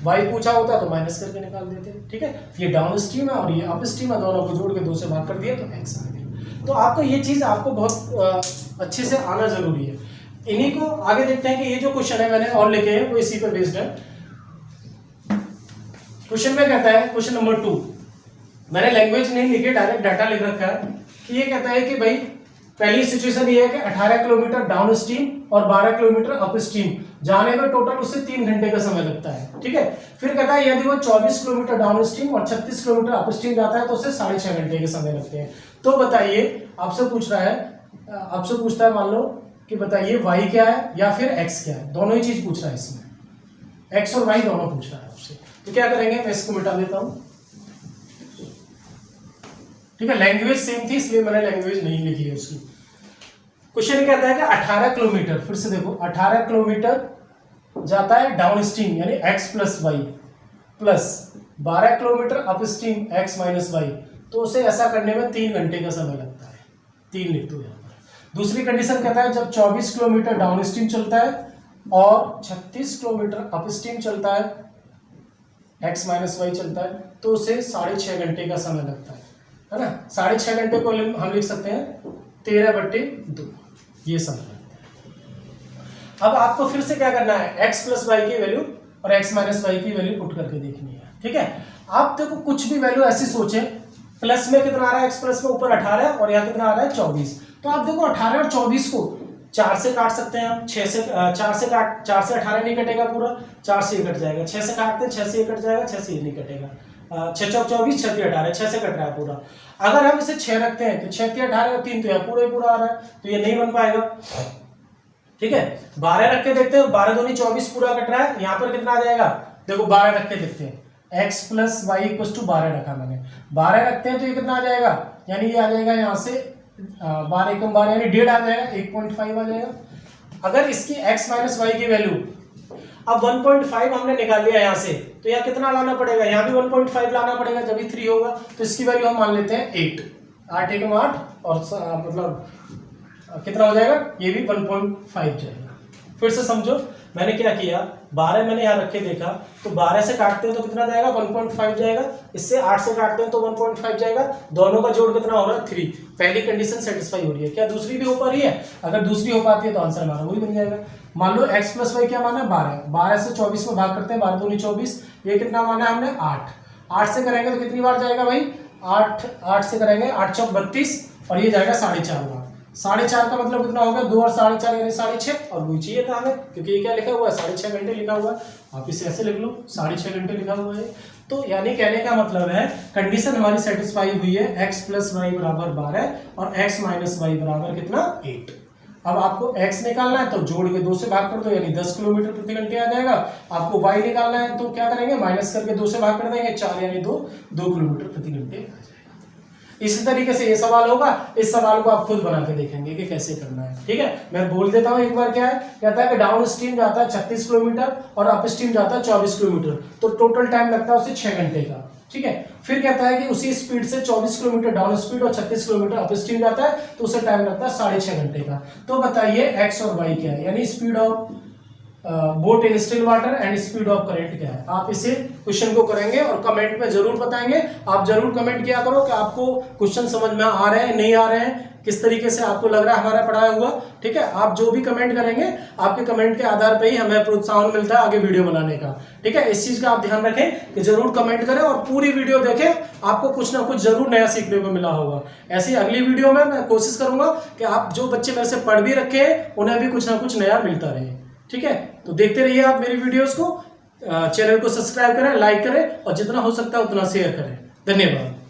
A: वाई पूछा होता तो माइनस करके निकाल देते, ठीक है। ये डाउन स्ट्रीम है और ये अप स्ट्रीम है, दोनों को जोड़ के 2 से भाग कर दिया तो एक्स आ गया। तो आपको ये चीज़ आपको बहुत अच्छे से आना जरूरी है। इन्हीं को आगे देखते हैं कि ये जो क्वेश्चन है मैंने और लिखे हैं वो इसी पर बेस्ड है। क्वेश्चन में कहता है, क्वेश्चन नंबर 2, मैंने लैंग्वेज नहीं लिखी, डायरेक्ट डाटा लिख रखा है कि ये कहता है कि भाई पहली सिचुएशन ये है कि 18 किलोमीटर डाउन स्ट्रीम और 12 किलोमीटर अप स्ट्रीम जाने में टोटल उससे 3 घंटे का समय लगता है, ठीक है। फिर कहता है यदि वो 24 किलोमीटर डाउन स्ट्रीम और 36 किलोमीटर अप स्ट्रीम जाता है तो उससे 6.5 घंटे के समय लगते हैं। तो बताइए, आपसे पूछ रहा है, आपसे पूछता है मान लो कि बताइए y क्या है या फिर x क्या है, दोनों ही चीज पूछ रहा है इसमें, x और y दोनों पूछ रहा है आपसे। तो क्या करेंगे, मैं इसको मिटा देता हूं, ठीक है। लैंग्वेज सेम थी इसलिए मैंने लैंग्वेज नहीं लिखी है उसकी। क्वेश्चन कहता है कि 18 किलोमीटर, फिर से देखो 18 किलोमीटर जाता है डाउन स्ट्रीम यानी x plus Y plus 12 kilometre upstream x minus Y, तो उसे ऐसा करने में 3 घंटे का समय लगता है। 3 लिख दो यहाँ पर। दूसरी कंडीशन कहता है जब 24 किलोमीटर डाउन स्ट्रीम चलता है और 36 किलोमीटर अप स्ट्रीम चलता है, x माइनस वाई चलता है, तो उसे 6.5 घंटे का समय लगता है ना। 6.5 घंटे को हम लिख सकते हैं 13/2, ये समय लगता है। अब आपको फिर से क्या करना है, x प्लस वाई की वैल्यू और x माइनस वाई की वैल्यू पुट करके देखनी है, ठीक है। आप देखो कुछ भी वैल्यू ऐसी सोचे, प्लस में कितना आ रहा है, x प्लस में ऊपर 18 और यहाँ कितना आ रहा है 24, तो आप देखो 18 और 24 को 4 से काट सकते हैं आप, 4 से 18 नहीं कटेगा पूरा, 4 से ये कट जाएगा, 6 से काटते हैं 6 से ये कट जाएगा, 6 से ये नहीं कटेगा, 6 चौक 24, 6 3 18, 6 से कट रहा है पूरा। अगर हम इसे 6 रखते हैं तो 6 3 18 और 3 तो यहाँ पूरा ही पूरा आ रहा है, तो ये नहीं बन पाएगा, ठीक है। 12 रख के देखते हैं, 12 दूनी 24 पूरा कट रहा है, यहाँ पर कितना आ जाएगा, देखो 12 रख के देखते हैं, x plus Y equal to 12 रखा मैंने, 12 रखते हैं तो ये कितना आ जाएगा, यानी ये आ जाएगा यहाँ से 12 एकम 12 यानी 1.5 आ जाएगा, 1.5 आ जाएगा। अगर इसकी x माइनस वाई की वैल्यू अब 1.5 हमने निकाल लिया यहाँ से, तो यहाँ कितना लाना पड़ेगा, यहाँ भी 1.5 लाना पड़ेगा जब भी 3 होगा, तो इसकी वैल्यू हम मान लेते हैं 8, 8 एकम 8 और मतलब कितना हो जाएगा, ये भी 1.5 जाएगा। फिर से समझो मैंने क्या किया, 12 मैंने यहाँ रख के देखा, तो 12 से काटते हैं तो कितना जाएगा 1.5 जाएगा, इससे 8 से काटते हैं तो 1.5 जाएगा, दोनों का जोड़ कितना हो रहा है 3। पहली कंडीशन सेटिस्फाई हो रही है, क्या दूसरी भी हो पा रही है, अगर दूसरी हो पाती है तो आंसर हमारा वही बन जाएगा। मान लो x प्लस वाई क्या माना है 12, 12 से 24 में भाग करते हैं, 12 दूनी 24, ये कितना माना है हमने 8 से करेंगे तो कितनी बार जाएगा भाई 8 से करेंगे 8 चौक 32 और ये जाएगा 4.5 बार, 4.5 का मतलब कितना होगा 2 और 4.5 यानी 6.5, और वही चाहिए था हमें क्योंकि ये क्या लिखा हुआ है 6.5 घंटे लिखा हुआ है, आप इसे ऐसे लिख लो 6.5 घंटे लिखा हुआ है। तो यानी कहने का मतलब है कंडीशन हमारी सेटिस्फाई हुई है, x प्लस वाई बराबर 12 और x माइनस वाई बराबर कितना 8। अब आपको x निकालना है तो जोड़ के 2 से भाग कर दो यानी 10 किलोमीटर प्रति घंटे आ जाएगा। आपको y निकालना है तो क्या करेंगे, माइनस करके 2 से भाग कर देंगे, 4 यानी 2 किलोमीटर प्रति घंटे आ जाएगा। इसी तरीके से ये सवाल होगा, इस सवाल को आप खुद बना के देखेंगे कि कैसे करना है, ठीक है। मैं बोल देता हूँ एक बार, क्या है, कहता है कि डाउन स्ट्रीम जाता है 36 किलोमीटर और अप स्ट्रीम जाता है 24 किलोमीटर, तो टोटल टाइम लगता है उसे 6 घंटे का, ठीक है। फिर कहता है कि उसी स्पीड से 24 किलोमीटर डाउन स्पीड और 36 किलोमीटर अप स्ट्रीम जाता है तो उसे टाइम लगता है 6.5 घंटे का। तो बताइए x और y क्या है, यानी speed of boat in still water and speed of current क्या है। आप इसे क्वेश्चन को करेंगे और कमेंट में जरूर बताएंगे। आप जरूर कमेंट किया करो कि आपको क्वेश्चन समझ में आ रहे हैं नहीं आ रहे हैं, किस तरीके से आपको लग रहा है हमारा पढ़ाया हुआ, ठीक है। आप जो भी कमेंट करेंगे आपके कमेंट के आधार पे ही हमें प्रोत्साहन मिलता है आगे वीडियो बनाने का, ठीक है। इस चीज का आप ध्यान रखें कि जरूर कमेंट करें और पूरी वीडियो देखें, आपको कुछ ना कुछ जरूर नया सीखने को मिला होगा। ऐसी अगली वीडियो में मैं कोशिश करूंगा कि आप जो बच्चे मेरे से पढ़ भी रखे हैं उन्हें भी कुछ ना कुछ नया मिलता रहे, ठीक है। तो देखते रहिए आप मेरी वीडियोस को, चैनल को सब्सक्राइब करें, लाइक करें और जितना हो सकता है उतना शेयर करें। धन्यवाद।